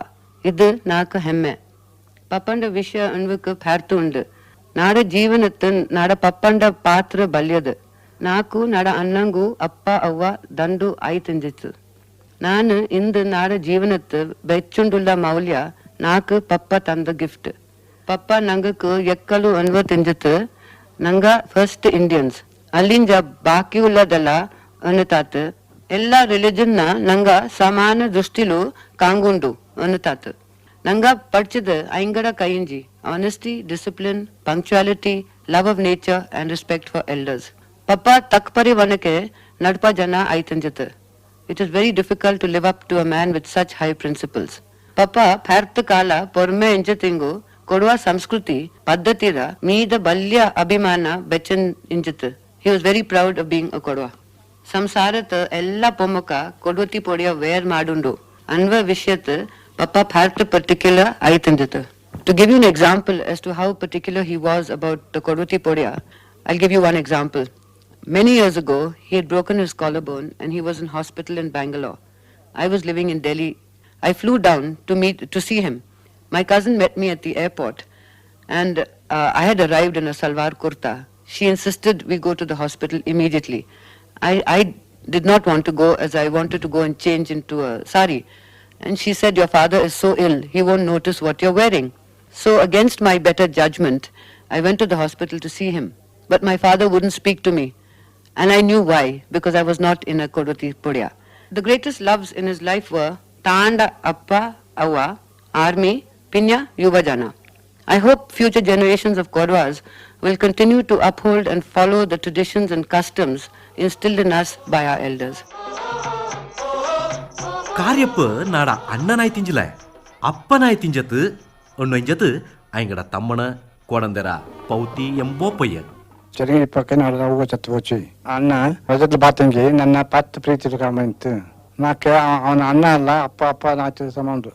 Speaker 13: ಇದು ನಾಲ್ಕು ಹೆಮ್ಮೆ. ಪಪ್ಪಂಡ ವಿಷಯ ಅನ್ವಕ್ಕೆ ಫ್ಯಾರ್ತು ಉಂಡು. ನಾಡ ಜೀವನತ್ತು ನಾಡ ಪಪ್ಪಂಡ ಪಾತ್ರ ಬಲ್ಯದು. ನಾಕು ನಾಡ ಅಣ್ಣಂಗೂ ಅಪ್ಪ ಅವ್ವ ದಂಡು ಆಯಿ ತಿಂದಿತ್ತು. ನಾನು ಇಂದು ನಾಡ ಜೀವನತ್ತು ಬೆಚ್ಚುಂಡುಲ್ಲ ಮೌಲ್ಯ ನಾಕು ಪಪ್ಪ ತಂದ ಗಿಫ್ಟ್. ಪಪ್ಪ ನಂಗಕ್ಕೆ ಎಕ್ಕಲು ಅನ್ವ ತಿಂದಿತ್ತು. ನಂಗ ಫಸ್ಟ್ ಇಂಡಿಯನ್ಸ್ ಅಲ್ಲಿಂದ ಬಾಕಿ ಉಳ್ಳದಲ್ಲ ಅನ್ನತಾತು. ಎಲ್ಲ ರಿಲಿಜನ್ನ ನಂಗ ಸಮಾನ ದೃಷ್ಟಿಲು ಕಾಂಗುಂಡು ಅನ್ನತಾತು. ನಂಗ ಪಡ್ಚದ ಐಂಗಡ ಕೈಂಜಿ honesty, discipline, punctuality, love of nature and respect for elders. ಪಪ್ಪ ತಕ್ಪರಿ ವನಕ್ಕೆ ನಡ್ಪ ಜನ ಐತಂಜತ್. It is very difficult to live up to a man with such high principles. ಪಪ್ಪ ಭಾರತ ಕಾಲ ಪೊರ್ಮೆ ಇಂಜತಿಂಗು ಕೊಡುವ ಸಂಸ್ಕೃತಿ ಪದ್ಧತಿರ ಮೀದ ಬಲ್ಯ ಅಭಿಮಾನ ಬೆಚ್ಚನ್ ಇಂಜತ್. He was very proud of being a ಕೊಡುವ. ಸಂಸಾರತ ಎಲ್ಲ ಪೊಮ್ಮಕ ಕೊಡುವತಿ ಪೊಡಿಯ ವೇರ್ ಮಾಡುಂಡು ಅನ್ವ ವಿಷಯತ್ ಪಪ್ಪ ಭಾರತ particular ಐತಂಜತ್. To give you an example as to how particular he was about the Kodwati Podia, I'll give you one example. Many years ago, he had broken his collarbone and he was in hospital in Bangalore. I was living in Delhi. I flew down to see him. My cousin met me at the airport and I had arrived in a salwar kurta. She insisted we go to the hospital immediately. I did not want to go as I wanted to go and change into a sari. And she said, your father is so ill, he won't notice what you're wearing. So against my better judgment, I went to the hospital to see him. But my father wouldn't speak to me. And I knew why, because I was not in a Kodwati Podia. The greatest loves in his life were Tanda, Appa, Awa, Army, Pinya, Yuvajana. I hope future generations of Kodwas will continue to uphold and follow the traditions and customs instilled in us by our elders.
Speaker 3: Cariappa ನಾಡ ಅಣ್ಣನಾಯ್ ತಿಂಜಿಲ ಅಪ್ಪನಾಯ್ ತಿಂಜತ್ ಒಣ್ಣು ಇಂಜತ್ ಐಂಗಡ ತಮ್ಮಣ ಕೊಡಂದೆರ ಪೌತಿ ಎಂಬೋಪಯ್ಯ.
Speaker 14: చెరిగి పక్కన ఊగ చత్తు వచ్చి అన్న రజట్లు బాతంగి నన్న పత్తి ప్రీతి కామెంతు నాకు ಅವನ ಅಣ್ಣ ಅಲ್ಲ ಅಪ್ಪ ಅಪ್ಪ ನಾಚು ಸಮಾನ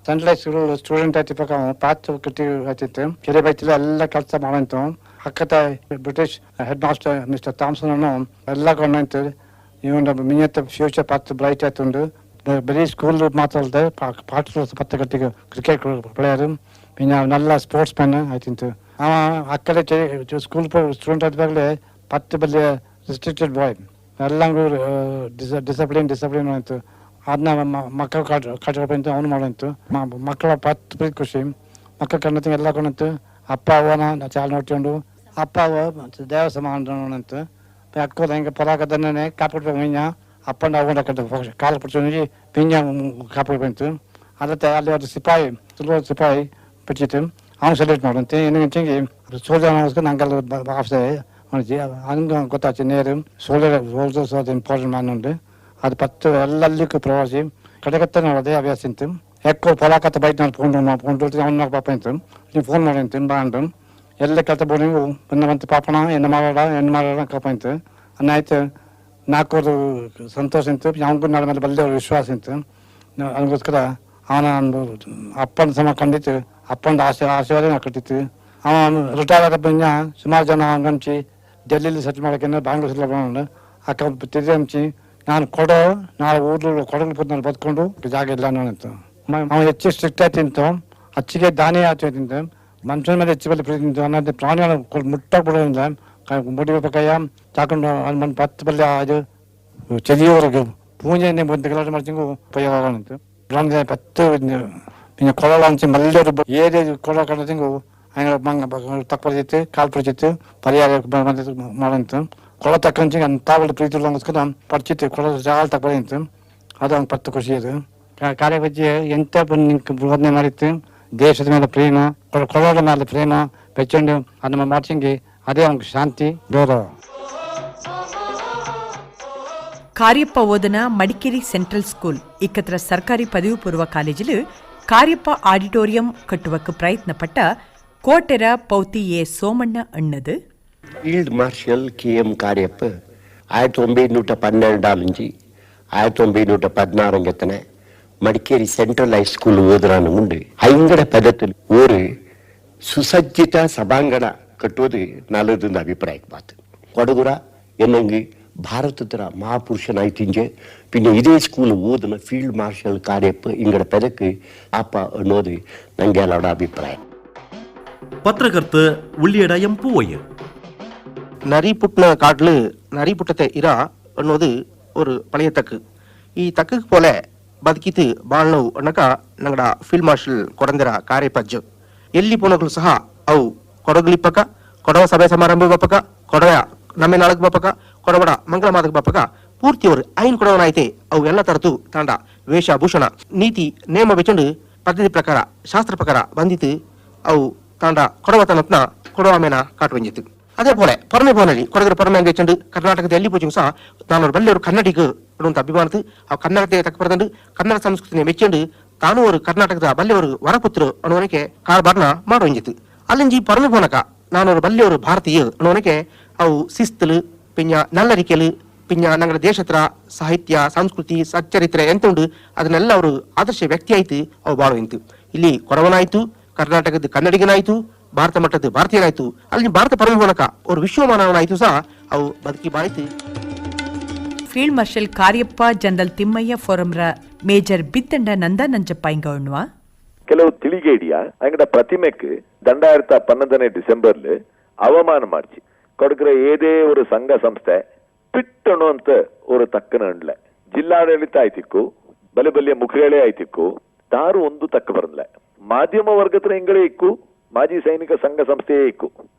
Speaker 14: ಸಣ್ಣ ಸ್ಟೂಡೆಂಟ್ ಐತಿ ಪಕ್ಕ ಪಾತ್ ಕಟ್ಟಿ ಹತ್ತಿತ್ತು ಕೆರೆ ಬೈತಿಲ್ಲ ಎಲ್ಲ ಕೆಲಸ ಮಾಡಂತು ಅಕ್ಕತ British headmaster mister Thomson ಅನ್ನು ಎಲ್ಲ ಕೊಂಡಂತು ಇವನ ಮಿನಿಯತ್ ಫ್ಯೂಚರ್ ಪಾತ್ ಬ್ರೈಟ್ ಆಯ್ತುಂಡು ಬರೀ ಸ್ಕೂಲ್ ಮಾತಾಡ್ದೆ ಪಾಠ ಪತ್ತ ಕಟ್ಟಿಗೆ ಕ್ರಿಕೆಟ್ ಪ್ಲೇಯರ್ പിന്നെ നല്ല സ്പോർട്സ് മാൻ ആയിട്ടിತ್ತು. ಅಕ್ಕಡೆ ಸ್ಕೂಲ್ ಸ್ಟೂಡೆಂಟ್ ಆದ್ಮೇಲೆ 10 ಬಲ್ಯ ರಿಸ್ಟ್ರಿಕ್ಟೆಡ್ ಬಾಯ್ ಎಲ್ಲಂಗೂ ಡಿಸಿಪ್ಲಿನ್ ಆಯ್ತು. ಅದನ್ನ ಮಕ್ಕಳು ಕಟ್ಕೊಂತ ಅವನು ಮಾಡಂತು. ಮಕ್ಕಳ 10 ಪ್ರೀತಿ ಖುಷಿ ಮಕ್ಕಳ ಕಣ್ಣತ್ತು ಎಲ್ಲ ಕೊಂಡಂತು. ಅಪ್ಪ ಅವನ ಚಾಲ ನೋಡ್ಕೊಂಡು ಅಪ್ಪ ಅವ ದೇವ ಸಮಾನಂತು ಅಕ್ಕೋದ ಹಿಂಗೆ ಪರಾಕದನ್ನೇ ಕಾಪಿಡ್ಬೇಕು. ಮಿಂಜ ಅಪ್ಪಂಡ ಅವನ ಕಾಲು ಪಡ್ಕೊಂಡು ಪಿಂಜ ಕಾಪಿಡ್ ಬಂತು. ಅದಕ್ಕೆ ಅಲ್ಲಿ ಅದು ಸಿಪಾಯಿ ಸಿಪಾಯಿ ಬಿಟ್ಟಿತ್ತು. ಅವನು ಸೆಲೆಕ್ಟ್ ಮಾಡಂತೆ ಏನಂಚಿ ಸೋಲ್ಜರ್ ನಂಗೆಲ್ಲ ಆಫ್ಸೆ ಹಂಗೆ ಗೊತ್ತಾಯ್ತು ನೇರು ಸೋಲ್ಜರ್ಸ್ ಅದು ಇಂಪಾರ್ಟೆಂಟ್ ಮ್ಯಾನ್ ಉಂಡು. ಅದು 10 ಎಲ್ಲಲ್ಲಿಗೂ ಪ್ರವಾಸಿ ಕಡೆಗತ್ತ ನೋಡೋದೇ ಹವ್ಯಾಸ ಇಂತು. ఎక్కువ పొలాకత్త బయట ఫోన్ అవును పాప ఇంత నీకు ఫోన్ ಮಾಡಿ ಬಾ ಅಂತು. ಎಲ್ಲ ಕೆಲಸ ಬೋರ್ಡಿಂಗು ಮತ್ತೆ ಪಾಪಣ ಎಣ್ಣೆ ಮಾಡೋಣ ಕಪ್ಪಾಯ್ತು ಅನ್ನಾಯ್ತು ನಾಲ್ಕೂರು ಸಂತೋಷ ಇತ್ತು ಯಾವನಿಗೂ ನಾಡ ಮೇಲೆ ಬಲ್ಲೆ ವಿಶ್ವಾಸ ಇತ್ತು ಅದಕ್ಕೋಸ್ಕರ ಅವನ ಒಂದು ಅಪ್ಪನ ಸಮ ಕಂಡಿತ್ತು ಅಪ್ಪನ ಆಶೀರ್ವಾದ ನಾವು ಕಟ್ಟಿತ್ತು ಅವನು ರಿಟೈರ್ ಆದ ಬಂದ ಸುಮಾರು ಜನ ಹಂಗಂಚಿ ಡೆಲ್ಲಿಲಿ ಸೆಟ್ಲ್ ಮಾಡೋಕೆ ಬ್ಯಾಂಗ್ಳೂರ್ ಸೆಟ್ಲ್ ಮಾಡೋಣ ಅಕ್ಕ ತಿರುಗಿ ಹಂಚಿ ನಾನು ನಾಳೆ ಊರ್ಲು ಕೊಡಗು ಪುತ್ನಲ್ಲಿ ಬದುಕೊಂಡು ಜಾಗ ಇಲ್ಲ ಅನ್ನೋಂತು ಅವನು ಹೆಚ್ಚು ಸ್ಟ್ರಿಕ್ಟ್ ಆಯ್ತಿಂತು ಅಚ್ಚಿಗೆ ದಾನಿ ಆಯ್ತಿಂತು ಮನುಷ್ಯನ ಮೇಲೆ ಹೆಚ್ಚು ಬಲ್ಲಿ ಪ್ರೀತಿ ತಿಂತು ಅನ್ನೋದು ಪ್ರಾಣಿಗಳು ಮುಟ್ಟಾಗ್ಬಿಡೋದಿಲ್ಲ ಮುಡಿ ಕೈಯ ಚಾಕೊಂಡು మన పత్తి పల్లె అది చెదివరకు పూజని బొద్దు కిలో మర్చింగు ఉపయోగంటు బ్రాండ్ పత్తు പിന്നെ കൊളാഞ്ചി മല്ലൊരു ഏത് കൊള കണ്ടതിങ്കു അങ്ങനെ ತಕ್ಕ ಪರಿಸ್ಥಿತಿ ಕಾಲ್ ಪರಿಸ್ಥಿತಿ ಪರಿಹಾರ ಮಾಡಂತು ಕೊಳ ತಕ್ಕಂಚಿ ಅಂತ ಒಳ್ಳೆ ಪ್ರೀತಿ ಉಳ್ಳಂಗೋಸ್ಕರ ಪರಿಸ್ಥಿತಿ ಕೊಳ ಜಾಗ ತಕ್ಕ ಬರೀಂತು ಅದು ಒಂದು ಪತ್ತು ಖುಷಿ ಅದು ಕಾರ್ಯ ಬಗ್ಗೆ ಎಂತ ಬೋಧನೆ ಮಾಡಿತ್ತು ದೇಶದ ಮೇಲೆ ಪ್ರೇಮ ಕೊಳದ ಮೇಲೆ ಪ್ರೇಮ ಬೆಚ್ಚಂಡು ಅದನ್ನ ಮಾಡ್ಸಂಗಿ ಅದೇ ಅವ್ನಿಗೆ ಶಾಂತಿ ಗೌರವ.
Speaker 10: ಕಾರ್ಯಪ್ಪ ಓದನ ಮಡಿಕೇರಿ ಸೆಂಟ್ರಲ್ ಸ್ಕೂಲ್ ಇಕ್ಕತ್ರ ಸರ್ಕಾರಿ ಪದವಿ ಪೂರ್ವ ಕಾಲೇಜಿಲು ಕಾರ್ಯಪ್ಪ ಆಡಿಟೋರಿಯಂ ಕಟ್ಟುವಕ್ಕೆ ಪ್ರಯತ್ನಪಟ್ಟ ಕೋಟೆರ ಪೌತಿ ಎ ಸೋಮಣ್ಣ ಅಣ್ಣದು
Speaker 15: ಫೀಲ್ಡ್ ಮಾರ್ಷಲ್ KM ಕಾರ್ಯಪ್ಪ 1912 నుంచి 1916 మడికేరి సెంట్రల్ హై స్కూల్ ఓదరాను ముందు ఐంగడ పద్ధతులు ఓరు సుసజ్జిత సభాంగణ ಕಟ್ಟೋದು ನಾಲ್ಕರಿಂದ ಅಭಿಪ್ರಾಯಕ್ಕೆ ಬಾತು ಕೊಡಗುರ ಎನ್ನಂಗೆ ಭಾರತದ ಮಹಾಪುರುಷನಾಯ್ತಿಂಜೆ ಪಿನ್ನ ಇದೇ ಸ್ಕೂಲ್ ಓದನ ಫೀಲ್ಡ್ ಮಾರ್ಷಲ್ ಕಾರ್ಯಪ್ಪ ಇಂಗಡ ಪದಕ್ಕೆ ಆಪ ಅನ್ನೋದು ನಂಗೆ ಅಲ್ಲೋಡ ಅಭಿಪ್ರಾಯ.
Speaker 3: ಪತ್ರಕರ್ತ ಉಳ್ಳಿಯಡ ಎಂ ಪೂವಯ್ಯ
Speaker 16: நரிப்புட்டின காட்டில் நரிப்புட்டத்தை இரா ಅನ್ನೋದು ஒரு பழைய தக்கு ಈ ತಕ್ಕಕ್ಕೆ போல ಬದುಕಿತು ಬಾಳ್ನವು ಅನ್ನಕ ನಂಗಡ ಫೀಲ್ಡ್ ಮಾರ್ಷಲ್ ಕೊಡಂದರ ಕಾರ್ಯಪಜ್ಜು ಎಲ್ಲಿ ಪೋನಗಳು ಸಹ ಅವು ಕೊಡಗಲಿಪ್ಪಕ ಕೊಡವ ಸಭೆ ಸಮಾರಂಭ ಬಪ್ಪಕ ಕೊಡವ ನಮ್ಮೆ ನಾಳಕ್ ಬಪ್ಪಕ ಕೊಡವಡ ಮಂಗಳ ಮಾದಕ ಬಪ್ಪಕ ಪೂರ್ತಿಯವರು ಐನ್ ಕೊಡವನಾಯ್ತೆ ಅವು ಎಲ್ಲ ತರತು ತಾಂಡ ವೇಷಭೂಷಣ ನೀತಿ ನೇಮ ಬೆಚ್ಚಂಡು ಪದ್ಧತಿ ಪ್ರಕಾರ ಶಾಸ್ತ್ರ ಪ್ರಕಾರ ಬಂದಿತ್ತು ಅವು ತಾಂಡ ಕೊಡವ ತನತ್ನ ಕೊಡವ ಮೇನ ಕಾಟುವಂಜಿತ್ತು. ಅದೇ പോലെ പുറമെ പോകണി കൊടകര പുറമെ വെച്ചുണ്ട് കർണാടകത്തിൽ എല്ലി പോയി സಹ ನಾನು വലിയൊരു ಕನ್ನಡಿಗ ಅನ್ನುವಂಥ ಅಭಿಮಾನದ ಆ ಕನ್ನಡತೆ ತಕ್ಕ ಬರೆದಂಡು ಕನ್ನಡ ಸಂಸ್ಕೃತಿನ ಮೆಚ್ಚಂಡು ತಾನು ஒரு ಕರ್ನಾಟಕದ ಬಲ್ಲೆಯವರು ವರಪುತ್ರ ಅನ್ನುವನಕ್ಕೆ ಕಾರಬಾರ್ನ ಮಾಡುವಂಜಿತ್ತು. ಅಲ್ಲಿಂಜಿ ಪರಮೆ ಪೋನಕ ನಾನು ஒரு ಬಲ್ಲೆಯವರು ಭಾರತೀಯ ಅನ್ನುವನಕ್ಕೆ ಅವು ಶಿಸ್ತಲು ಪಿಂಜ ನಲ್ಲರಿಕೆಲು ಪಿಂಜ ನಂಗಡ ದೇಶತ್ರ ಸಾಹಿತ್ಯ ಸಂಸ್ಕೃತಿ ಸಚ್ಚರಿತ್ರೆ ಎಂತ ಉಂಟು ಅದನ್ನೆಲ್ಲ ಅವರು ಆದರ್ಶ ವ್ಯಕ್ತಿ ಆಯ್ತು ಅವು ಬಾಳುವಂತು. ಇಲ್ಲಿ ಕೊಡವನಾಯ್ತು, ಕರ್ನಾಟಕದ ಕನ್ನಡಿಗನಾಯ್ತು, ಭಾರತ ಮಟ್ಟದ ಭಾರತೀಯನಾಯ್ತು, ಅಲ್ಲಿ ಭಾರತ ಪರಮೆ ಮೂಲಕ ಅವರು ವಿಶ್ವಮಾನವನಾಯ್ತು ಸಹ ಅವು ಬದುಕಿ ಬಾಯ್ತು.
Speaker 10: Field marshal Cariappa general Thimayya ಫೋರಂರ ಮೇಜರ್ ಬಿತ್ತಂಡ ನಂದ ನಂಜಪ್ಪ ಇಂಗವಣ್ಣುವ
Speaker 17: ಕೆಲವು ತಿಳಿಗೇಡಿಯ ಅಂಗಡ ಪ್ರತಿಮೆக்கு 2012 ಡಿಸೆಂಬರ್ಲು ಅವಮಾನ ಮಾಡಿಸಿ ಕೊಡಗರ ಏದೇ ஒரு ಸಂಘ ಸಂಸ್ಥೆ ಪಿಟ್ಟಣು ಅಂತ ஒரு ತಕ್ಕನ ಅಂಡ್ಲ ಜಿಲ್ಲಾಡಳಿತ ಆಯ್ತಿಕ್ಕು ಬಲಿಬಲ್ಯ ಮುಖಗಳೇ ಆಯ್ತಿಕ್ಕು ತಾರು ಒಂದು ತಕ್ಕ ಬರಲ್ಲ ಮಾಧ್ಯಮ ವರ್ಗದ ಎಂಗಳೇ ಇಕ್ಕು ಮಾಜಿ ಸೈನಿಕ ಸಂಘ ಸಂಸ್ಥೆಯೇ ಇಕ್ಕು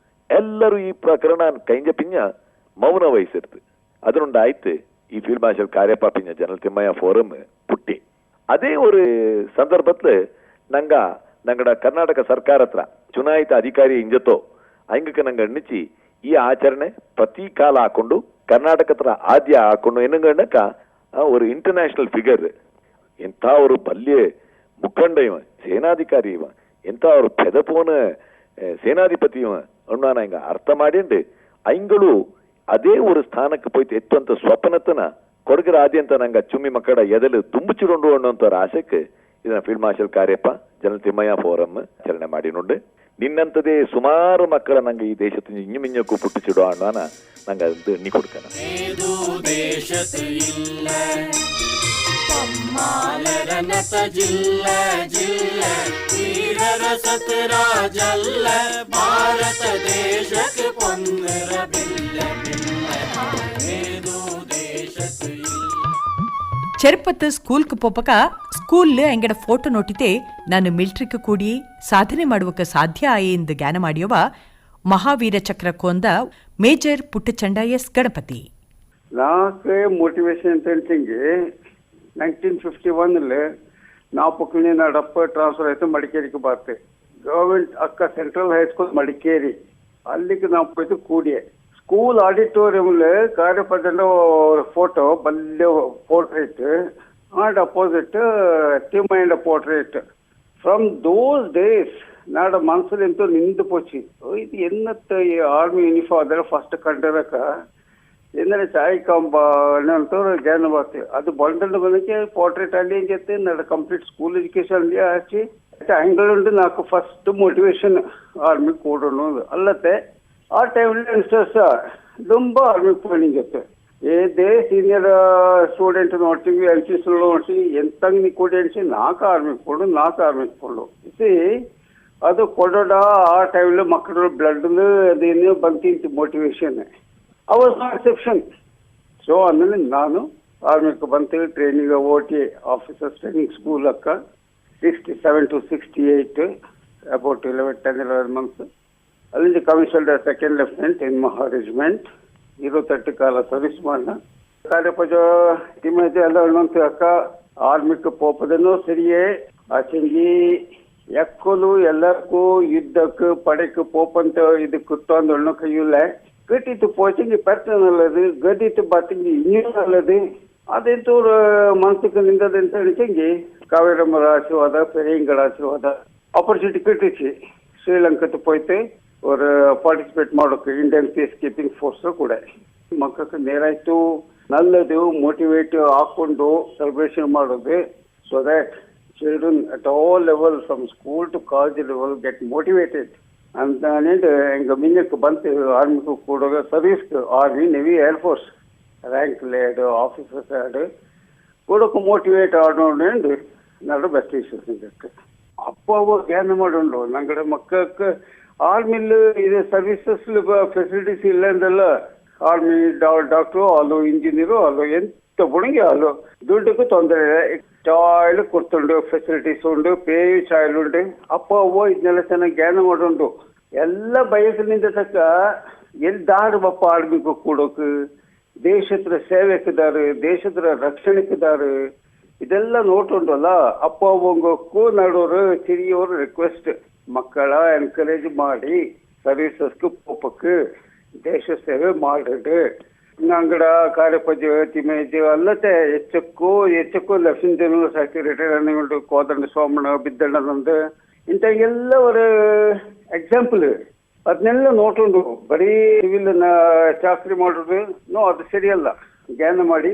Speaker 17: ಎಲ್ಲರೂ ಈ ಪ್ರಕರಣ ಕೈಂಜ ಪಿಂಜ ಮೌನ ವಹಿಸಿರ್ತು. ಅದನುಂಡಾಯ್ತು ಈ ಫೀಲ್ಡ್ ಮಾರ್ಷಲ್ ಕಾರ್ಯಪ್ಪ ಪಿಂಜ ಜನರಲ್ ತಿಮ್ಮಯ್ಯ ಫೋರಂ ಪುಟ್ಟಿ. அதே ஒரு ಸಂದರ್ಭத்துல ನಂಗಡ ಕರ್ನಾಟಕ ಸರ್ಕಾರ ಹತ್ರ ಚುನಾಯಿತ ಅಧಿಕಾರಿ ಇಂಜತೋ ಹಂಗಕ್ಕೆ ನಂಗೆ ಎಣ್ಣಿಸಿ ಈ ಆಚರಣೆ ಪ್ರತಿ ಕಾಲ ಹಾಕೊಂಡು ಕರ್ನಾಟಕ ಹತ್ರ ಆದ್ಯ ಹಾಕೊಂಡು ಏನಂಗಣ್ಣಕ ஒரு ಇಂಟರ್ನ್ಯಾಷನಲ್ ಫಿಗರ್ ಎಂಥ ஒரு ಬಲ್ಯ ಮುಖಂಡ ಇವ ಸೇನಾಧಿಕಾರಿ ಇವ ಎಂಥ ஒரு ಪೆದಪೋನ ಸೇನಾಧಿಪತಿ ಇವ ಅನ್ನೋನ ಹಿಂಗ ಅರ್ಥ ಮಾಡಿಂಡು ಐಂಗಳು ಅದೇ ஒரு ಸ್ಥಾನಕ್ಕೆ போಯ್ತು ಎತ್ತುವಂತ ಸ್ವಪ್ನತನ ಕೊಡಗರ ಆದ್ಯಂತ ನಂಗೆ ಚುಮ್ಮಿ ಮಕ್ಕಳ ಎದಲು ತುಂಬುಚಿಡೊಂಡು ಅನ್ನೋಂಥ ಆಸೆಕ್ಕೆ ಇದನ್ನ field marshal Cariappa general Thimayya forum ಆಚರಣೆ ಮಾಡಿನುಂಡು. ನಿನ್ನಂತದೇ ಸುಮಾರು ಮಕ್ಕಳ ನಂಗೆ ಈ ದೇಶದ ಇಂಜು ಮಿಂಜಕ್ಕೂ ಪುಟ್ಟಿಸಿಡೋ ಅನ್ನೋನ ನಂಗೆ ಅದು ಎಣ್ಣಿ ಕೊಡ್ತಾನೆ.
Speaker 12: ಭಾರತ ದೇಶಕ್ಕೆ ಪೊಂದರ ಬಿಲ್ಲ
Speaker 10: ചെറുപ്പത്ത് സ്കൂൾക്ക് പോപ്പക സ്കൂളിൽ എങ്കടെ ಫೋಟೋ ನೋಟಿತೆ ನಾನು ಮಿಲಿಟರಿಗೆ ಕೂಡಿ ಸಾಧನೆ ಮಾಡುವಕ್ಕೆ ಸಾಧ್ಯ ಆಯೆ ಎಂದು ಜ್ಞಾನ ಮಾಡಿಯವ ಮಹಾವೀರ ಚಕ್ರ ಕೊಂದ ಮೇಜರ್ ಪುಟ್ಟಚಂಡ ಎಸ್ ಗಣಪತಿ.
Speaker 18: నాకు మోటివేషన్ తెలిసింది 1951 నా పక్కనే నా డప్ప ట్రాన్స్ఫర్ అయితే మడికేరికి బాతే గవర్నమెంట్ అక్క సెంట్రల్ హై స్కూల్ మడికేరి అಲ್ಲಿకి ನಾವು పోయి ಕೂಡಿಯೆ ಸ್ಕೂಲ್ ಆಡಿಟೋರಿಯಂல ಕಾರ್ಯಪದ ಫೋಟೋ ಬಲ್ಲೆ portrait and opposite Thimayya portrait from those days ನಾಡ ಮನಸ್ಸಲ್ಲಿ ಎಂತೋ ನಿಂತು ಪೋಚಿ ಇದು ಎನ್ನತ್ತ ಈ ಆರ್ಮಿ ಯೂನಿಫಾರ್ಮ್ ಅದೆಲ್ಲ ಫಸ್ಟ್ ಕಂಡಿರಕ ಎಂದರೆ ಚಾಯ್ ಕಂಬ ಅಂತವ್ರು ಜ್ಞಾನ ಬರ್ತೀವಿ ಅದು ಬಂಡ ಬಂದಕ್ಕೆ ಪೋರ್ಟ್ರೇಟ್ ಅಲ್ಲಿ ಏನ್ ಜೊತೆ ನಡ ಕಂಪ್ಲೀಟ್ ಸ್ಕೂಲ್ ಎಜುಕೇಶನ್ ಅಲ್ಲಿ ಹಾಕಿ ಅಂಗಳುಂಡು ನಾಲ್ಕು ಫಸ್ಟ್ ಮೋಟಿವೇಶನ್ ಆರ್ಮಿ ಕೊಡೋಣ ಅಲ್ಲತ್ತೆ ಆ ಟೈಮಲ್ಲಿ ಯಂಗ್ಸ್ಟರ್ಸ್ ತುಂಬ ಆರ್ಮಿ ಪ್ಲಾನಿಂಗ್ ಇತ್ತು ಏದೇ ಸೀನಿಯರ್ ಸ್ಟೂಡೆಂಟ್ ನೋಡ್ತೀವಿ ಎನ್ಸಿಸ್ ನೋಡ್ತೀವಿ ಎಂತಂಗ್ ನೀ ಕೊಡಿ ಅನ್ಸಿ ನಾಲ್ಕು ಆರ್ಮಿ ಕೊಡು ಸಿ ಅದು ಕೊಡೋಣ ಆ ಟೈಮಲ್ಲಿ ಮಕ್ಕಳು ಬ್ಲಡ್ ಅದೇನು ಬಂತಿಂತು motivation I was no exception. So, ಆಮೇಲೆ ನಾನು ಆರ್ಮಿಗೆ ಬಂತೇಳಿ ಟ್ರೈನಿಂಗ್ ಓಟಿ ಆಫೀಸರ್ಸ್ ಟ್ರೈನಿಂಗ್ ಸ್ಕೂಲ್ ಅಕ್ಕ 67 to 68 ಅಬೌಟ್ 11 months. ಅಲ್ಲಿಂದ ಕಮಿಷನ್ ಸೆಕೆಂಡ್ ಲೆಫ್ಟಿನೆಂಟ್ ಇನ್ ಮಹಾ ರೆಜಿಮೆಂಟ್ 30 ಕಾಲ ಸರ್ವಿಸ್ ಮಾಡಿದ ಕಾರ್ಯಪಜ ತಿಮ್ಮೈತೆ ಎಲ್ಲ ಅನ್ನೋಂತ ಅಕ್ಕ ಆರ್ಮಿಗೆ ಪೋಪದನ್ನು ಸರಿಯೇ ಆಚೆಂಗಿ ಎಕ್ಕಲು ಎಲ್ಲಕ್ಕೂ ಯುದ್ಧಕ್ಕೆ ಪಡೆಕ್ಕೆ ಪೋಪಂತ ಇದಕ್ಕೆ ತೊಂದು ಕೈಯಿಲ್ಲ கட்டிட்டு போச்சுங்க பிரச்சனை நல்லது கட்டிட்டு பார்த்தீங்க இன்னும் நல்லது அதெಂತ ಮನಸ್ಸಿಗೆ ನಿಂತದಂತ ಹೇಳಿಚಂಗಿ ಕಾವೇರಮ್ಮರ ಆಶೀರ್ವಾದ பெரியங்கட ಆಶೀರ್ವಾದ ಆಪರ್ಚುನಿಟಿ ಕಟ್ಟಿச்சு ಶ್ರೀಲಂಕಕ್ಕೆ போயிட்டு ஒரு பார்ட்டிசிபேட் ಮಾಡೋಕೆ ಇಂಡಿಯನ್ ಪೀಸ್ ಕೀಪಿಂಗ್ ಫೋರ್ಸ್ ಕೂಡ ಮಕ್ಕಳಿಗೆ ನೇರಾಯ್ತು ನಲ್ಲದು ಮೋಟಿವೇಟ್ ಹಾಕೊಂಡು ಸೆಲೆಬ್ರೇಷನ್ ಮಾಡೋದು so that children at all level from school to college level get motivated ಅಂತ எங்கள் மின்னுக்கு ಬಂತು ஆர்மிக்கு கூட சர்வீஸ்க்கு ஆர்மி நேவி ஏர்ஃபோர்ஸ் ರ್ಯಾಂಕ್ ಲೇಡು ಆಫೀಸರ್ಸ್ ಆಡು ಕೂಡಕ್ಕೆ ಮೋಟಿವೇಟ್ ಆಡೋண்டு ನಡು ಬೆಸ್ಟ್ ಇಶ್ಯೂಸ್ ಇದಕ್ಕೆ ಅಪ್ಪಾವು ಜ್ಞಾನ ಮಾಡೋಣ ನಂಗಡೆ ಮಕ್ಕൾക്ക് ಆರ್ಮಿಲಿ ಇದು ಸರ್ವಿಸಸ್ ಫೆಸಿಲಿಟೀಸ್ ಇಲ್ಲ ಅಂದಲ್ಲ ಆರ್ಮಿ ಡಾಕ್ಟ್ರು ಅಲ್ಲೋ ಇಂಜಿನಿಯರು ಅಲ್ಲೋ ಎಂತ ಬುಣಿಗೆ ಅಲ್ಲೋ ದುಡ್ಡಕ್ಕೂ ತೊಂದರೆ ಚಾಯ್ಲು ಕೊಡ್ತುಂಡು ಫೆಸಿಲಿಟೀಸ್ ಉಂಡು ಪೇ ಚಾಯ್ಲು ಉಂಡು ಅಪ್ಪ ಅವ್ವ ಇದನ್ನೆಲ್ಲ ಚೆನ್ನಾಗಿ ಜ್ಞಾನ ಮಾಡೋಂಡು ಎಲ್ಲ ಬಯಸಿನಿಂದ ತಕ್ಕ ಎಲ್ಲಿ ದಾರು ಬಪ್ಪ ಆಡ್ಬೇಕು ಕೊಡೋಕೆ ದೇಶದ ಸೇವೆಕಿದ್ದಾರೆ ದೇಶದ ರಕ್ಷಣೆಕಿದ್ದಾರೆ ಇದೆಲ್ಲ ನೋಟುಂಟಲ್ಲ ಅಪ್ಪ ಅವ್ವಂಗಕ್ಕೂ ನಡೋರು ಹಿರಿಯವರು ರಿಕ್ವೆಸ್ಟ್ ಮಕ್ಕಳ ಎನ್ಕರೇಜ್ ಮಾಡಿ ಸರ್ವಿಸಸ್ಗೆ ಪೋಪಕ್ಕೆ ದೇಶ ಸೇವೆ ಮಾಡಿಡು ಅಂಗಡ ಕಾರ್ಯಪಜ ತಿಮೇಜ್ ಅಲ್ಲತ್ತೆ ಹೆಚ್ಚಕ್ಕೂ ಲೆಫ್ಟಿನೆಂಟ್ ಜನರಲ್ ಸಾಕಿ ರಿಟೈರ್ ಆಗಿ ಕೋದಂಡ ಸೋಮಣ್ಣ ಬಿದ್ದಣ್ಣನಂದು ಇಂಥ ಎಲ್ಲ ಒಂದು ಎಕ್ಸಾಂಪಲ್ ಅದನ್ನೆಲ್ಲ ನೋಟುಂಡು ಬರೀ ಸಿವಿಲ್ ಚಾಕರಿ ಮಾಡೋದು ಅದು ಸರಿಯಲ್ಲ ಜ್ಞಾನ ಮಾಡಿ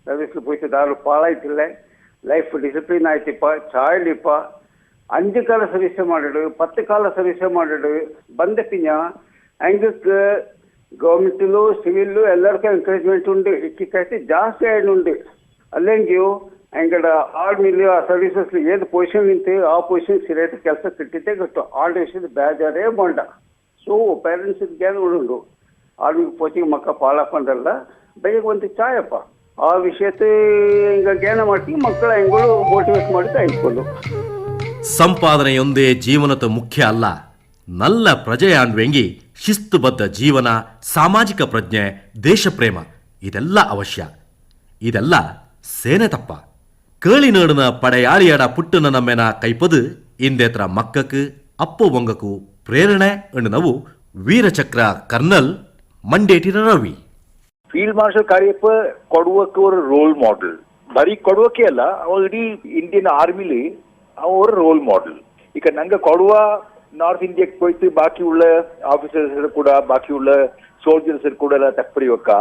Speaker 18: ಸರ್ವಿಸ್ போயிட்டு ದಾರು ಪಾಳಾಯ್ತಿಲ್ಲ ಲೈಫ್ ಡಿಸಿಪ್ಲಿನ್ ಆಯ್ತಿಪ್ಪ ಚಾಯ್ಲಿಪ್ಪ 5 ಕಾಲ ಸರ್ವಿಸ್ ಮಾಡಿಡು 10 ಕಾಲ ಸರ್ವಿಸ್ ಮಾಡಿಡು ಬಂದ ಪಿಂಜ ಹಂಗಕ್ಕೆ ಗೌರ್ಮೆಂಟಿಲು ಸಿವಿಲ್ಲು ಎಲ್ಲರಿಗೂ ಎಂಕರೇಜ್ಮೆಂಟ್ ಉಂಡು ಇಕ್ಕಿಕೈತಿ ಜಾಸ್ತಿ ಆಯ್ಡುಂಡು ಅಲ್ಲೆಂಗಿಯು ಅಂಗಡ ಆರ್ಮಿಲಿ ಆ ಸರ್ವಿಸಸ್ ಏದು ಪೊಸಿಷನ್ ನಿಂತು ಆ ಪೊಸಿಷನ್ ಸರಿಯಾದ ಕೆಲಸ ಕಟ್ಟಿದ್ದೆ ಗೊತ್ತು ಆಲ್ ದೇಶದ ಬೇಜಾರೇ ಬಂಡ ಸೊ ಪೇರೆಂಟ್ಸ್ ಜ್ಞಾನ ಉಂಡು ಆರ್ಮಿಗೆ ಪೋಚಿಗೆ ಮಕ್ಕ ಪಾಳಪ್ಪಂದಲ್ಲ ಬೈಗೆ ಒಂದು ಚಾಯಪ್ಪ ಆ ವಿಷಯತೆ ಹಿಂಗ ಜ್ಞಾನ ಮಾಡ್ತೀವಿ ಮಕ್ಕಳ ಹೆಂಗಳು ಮೋಟಿವೇಟ್ ಮಾಡಿ ಆಯ್ಕೊಂಡು
Speaker 3: ಸಂಪಾದನೆಯೊಂದೇ ಜೀವನದ ಮುಖ್ಯ ಅಲ್ಲ ನಲ್ಲ ಪ್ರಜೆಯಾನ್ವೆಂಗಿ ಶಿಸ್ತುಬದ್ಧ ಜೀವನ ಸಾಮಾಜಿಕ ಪ್ರಜ್ಞೆ ದೇಶಪ್ರೇಮ ಇದೆಲ್ಲ ಅವಶ್ಯ ಇದೆಲ್ಲ ಸೇನೆ ತಪ್ಪ ಕೇಳಿನಾಡಿನ ಪಡೆಯಾಳಿಯಡ ಪುಟ್ಟನ ನಮ್ಮೆನ ಕೈಪದು ಇಂದೇತ್ರ ಮಕ್ಕಕ್ಕೆ ಅಪ್ಪು ಒಂಗಕು ಪ್ರೇರಣೆ ಎನ್ನುವು ವೀರಚಕ್ರ ಕರ್ನಲ್ ಮಂಡೇಟಿನ ರವಿ
Speaker 19: ಫೀಲ್ಡ್ ಮಾರ್ಷಲ್ ಕಾರ್ಯಪ್ಪ ಕೊಡುವಕ್ಕೆ ஒரு ರೋಲ್ ಮಾಡೆಲ್ ಬರೀ ಕೊಡುವಕ್ಕೆ ಅಲ್ಲ ಅವ ಇಡೀ ಇಂಡಿಯನ್ ಆರ್ಮಿಲಿ ಅವ ஒரு ರೋಲ್ ಮಾಡೆಲ್ ಈಗ ನಂಗೆ ಕೊಡುವ ನಾರ್ತ್ ಇಂಡಿಯಾಕ್ಕೆ போயிட்டு ಬಾಕಿ உள்ள ஆபீசர்ஸ் கூட ಬಾಕಿ உள்ள சோல்ஜர்ஸ் கூட எல்லாம் தப்பறிவக்க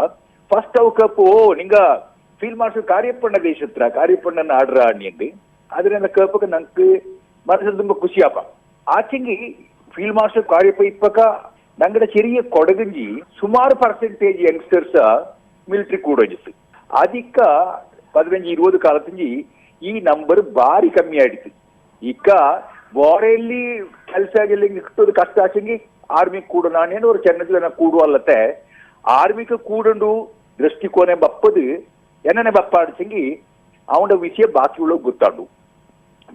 Speaker 19: ஃபர்ஸ்ட் அவக்கு நீங்க ஃபீல்ட் மார்ஷல் ಕಾರ್ಯಪ್ಪಣ್ಣ ದೇಶತ್ರ ಕಾರ್ಯಪ್ಪಣ್ಣನ ಆಡ್ರ ಅನ್ನಿ ಅದರಿಂದ ಕೇಪಕ್ಕೆ ನಂಗೆ ಮನಸ್ಸು ತುಂಬ ಖುಷಿಯಪ್ಪ ಆಚೆಂಗಿ ಫೀಲ್ಡ್ ಮಾರ್ಷಲ್ ಕಾರ್ಯಪ್ಪ ಇಪ್ಪಕ್ಕ ನಂಗಡ ചെറിയ ಕೊಡಗಂಜಿ ಸುಮಾರು ಪರ್ಸೆಂಟೇಜ್ ಯಂಗ್ಸ್ಟರ್ಸ್ ಮಿಲಿಟರಿ ಕೂಡೋಜಿತ್ತು ಅದಕ್ಕ 15-20 ಕಾಲದಿಂಜಿ ಈ ನಂಬರ್ ಭಾರಿ ಕಮ್ಮಿ ಆಡಿತು ಈಗ ಬೋರೆಯಲ್ಲಿ ಕೆಲಸ ಕಿಟ್ಟೋದು ಕಷ್ಟ ಆಚೆಂಗಿ ಆರ್ಮಿ ಕೂಡ ನಾನೇನು ஒரு ಚೆನ್ನದಿಲ್ಲ ನಾ ಕೂಡು ಅಲ್ಲತ್ತೆ ಆರ್ಮಿಗೆ ಕೂಡಂಡು ದೃಷ್ಟಿಕೋನ ಬಪ್ಪದು என்னென்ன பப்பா அடிச்செங்கி அவனோட விஷயம் பாக்கி உள்ள குத்தாண்டு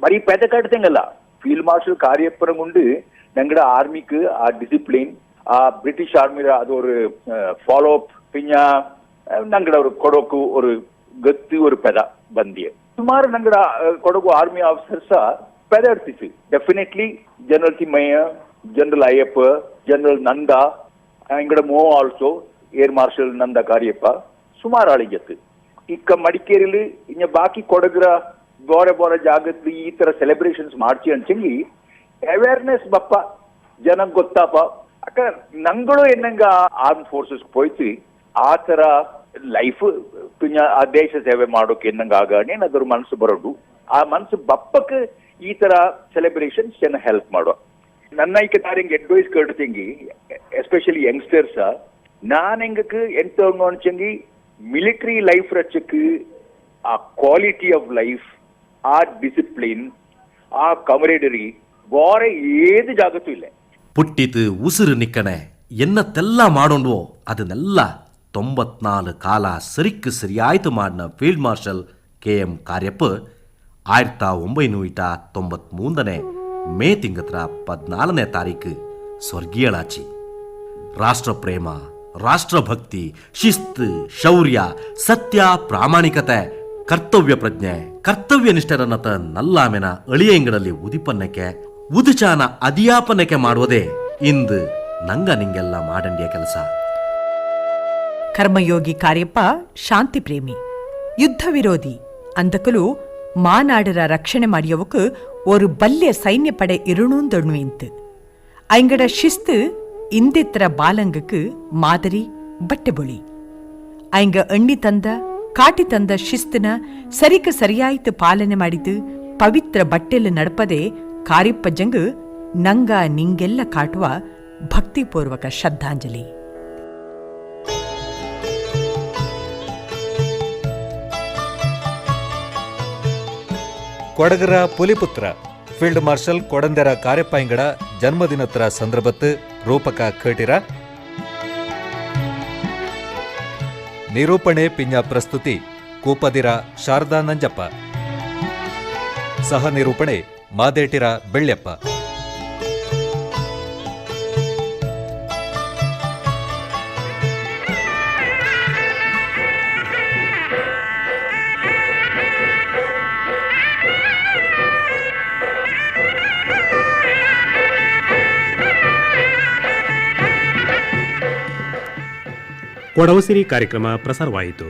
Speaker 19: మరి పెద్ద కడితేంగಲ್ಲ ఫీల్డ్ మార్షల్ కార్యప్పరం உண்டு நங்கட ஆர்மிக்கு ஆ டிசிப்ளின் ஆ பிரிட்டிஷ் ஆர்மி அது ஒரு ஃபாலோ அப் பின்ன நங்கட ஒரு கொடக்கு ஒரு கத்து ஒரு பெத ಬಂದಿಯ ಸುಮಾರು ನಂಗಡ ಕೊಡಗು ಆರ್ಮಿ ಆಫೀಸರ್ಸ್ ಪೆದ ಇರ್ತಿತ್ತು definitely general Thimayya general Ayyappa general Nanda ಇಂಗಡ ಮೋ also air marshal Nanda Cariappa ಸುಮಾರು ಆಳಿಗೆತ್ತು ಇಕ್ಕ ಮಡಿಕೇರಿಲಿ ಇನ್ನ ಬಾಕಿ ಕೊಡಗರ ಬೋರೆ ಬೋರೆ ಜಾಗದಲ್ಲಿ ಈ ತರ ಸೆಲೆಬ್ರೇಷನ್ಸ್ ಮಾಡ್ಸಿ ಅನ್ಸಂಗಿ ಅವೇರ್ನೆಸ್ ಬಪ್ಪ ಜನಕ್ಕೆ ಗೊತ್ತಾಪ ಅಕ್ಕ ನಂಗಳು ಎನ್ನಂಗ ಆರ್ಮ್ ಫೋರ್ಸಸ್ ಹೋಯ್ತು ಆ ತರ ಲೈಫ್ ಆ ದೇಶ ಸೇವೆ ಮಾಡೋಕೆ ಎನ್ನಂಗ ಆಗಾಣೆ ಅದ್ರ ಮನಸ್ಸು ಬರೋದು ಆ ಮನಸ್ಸು ಬಪ್ಪಕ್ಕೆ ಈ ತರ ಸೆಲೆಬ್ರೇಷನ್ ಜನ ಹೆಲ್ಪ್ ಮಾಡುವ ನನ್ನ ಈಗ ತಾರಿಂಗ್ ಅಡ್ವೈಸ್ ಕೇಳ್ತಂಗಿ ಎಸ್ಪೆಷಲಿ ಯಂಗ್ಸ್ಟರ್ಸ್ நான் எங்களுக்கு எந்தவங்க மிலிட்டரி லைஃப் ரச்சுக்கு ಆ ಕ್ವಾಲಿಟಿ ಆಫ್ ಲೈಫ್ ಆ ಡಿಸಿಪ್ಲಿನ್ ಆ ಕಮರೇಡರಿ ಬೇರೆ ಏದು ಜಾಗತ್ತೂ ಇಲ್ಲ
Speaker 3: ಪುಟ್ಟಿತು ಉಸಿರು ನಿಕ್ಕಣೆ ಎನ್ನತ್ತೆಲ್ಲ ಮಾಡೋಣ್ವೋ ಅದನ್ನೆಲ್ಲ 94 ಕಾಲ ಸರಿಕ್ಕೆ ಸರಿಯಾಯ್ತು ಮಾಡಿನ field marshal KM Cariappa 1993 May ತಿಂಗತ್ರ 14ನೇ ತಾರೀಕು ಸ್ವರ್ಗೀಯಳಾಚಿ. ರಾಷ್ಟ್ರಪ್ರೇಮ, ರಾಷ್ಟ್ರಭಕ್ತಿ, ಶಿಸ್ತು, ಶೌರ್ಯ, ಸತ್ಯ, ಪ್ರಾಮಾಣಿಕತೆ, ಕರ್ತವ್ಯ ಪ್ರಜ್ಞೆ, ಕರ್ತವ್ಯ ನಿಷ್ಠರನ್ನತ ನಲ್ಲಾಮೆನ ಅಳಿಯಂಗಡಲ್ಲಿ ಉದಿಪನ್ನಕ್ಕೆ ಉದುಚಾನ ಅದಿಯಾಪನಕ್ಕೆ ಮಾಡುವುದೇ ಇಂದು ನಂಗ ನಿಂಗೆಲ್ಲ ಮಾಡಂಡಿಯ ಕೆಲಸ.
Speaker 10: ಕರ್ಮಯೋಗಿ ಕಾರ್ಯಪ್ಪ ಶಾಂತಿ ಪ್ರೇಮಿ, ಯುದ್ಧ ವಿರೋಧಿ ಅಂದಕಲು ಮಾನಾಡರ ರಕ್ಷಣೆ ಮಾಡಿಯವಕ್ಕೆ ஒரு ಬಲ್ಯ ಸೈನ್ಯ ಪಡೆ ಇರುಣೂಂದೊಣ್ವಿಂತು. ಐಂಗಡ ಶಿಸ್ತು ಇಂದಿತ್ರ ಬಾಲಂಗಕ್ಕೆ ಮಾದರಿ ಬಟ್ಟೆಬೊಳಿ. ಐಂಗ ಅಣ್ಣಿ ತಂದ ಕಾಟಿ ತಂದ ಶಿಸ್ತನ ಸರಿಕ ಸರಿಯಾಯ್ತು ಪಾಲನೆ ಮಾಡಿದ್ದು ಪವಿತ್ರ ಬಟ್ಟೆಲು ನಡಪದೆ ಕಾರ್ಯಪ್ಪ ಜಂಗ್ ನಂಗ ನಿಂಗೆಲ್ಲ ಕಾಟುವ ಭಕ್ತಿಪೂರ್ವಕ ಶ್ರದ್ಧಾಂಜಲಿ.
Speaker 2: ಕೊಡಗರ ಪುಲಿಪುತ್ರ ಫೀಲ್ಡ್ ಮಾರ್ಷಲ್ ಕೊಡಂದೆರ ಕಾರ್ಯಪ್ಪಾಯಿಂಗಡ ಜನ್ಮದಿನತ್ರ ಸಂದರ್ಭತ್ತು ರೂಪಕ ಕೇಟಿರ ನಿರೂಪಣೆ ಪಿಂಜ ಪ್ರಸ್ತುತಿ ಕೂಪದಿರ ಶಾರದಾ ನಂಜಪ್ಪ, ಸಹ ನಿರೂಪಣೆ ಮಾದೇಟಿರ ಬೆಳ್ಳೆಪ್ಪ.
Speaker 1: ಕೊಡವ ಸಿರಿ ಕಾರ್ಯಕ್ರಮ ಪ್ರಸಾರವಾಯಿತು.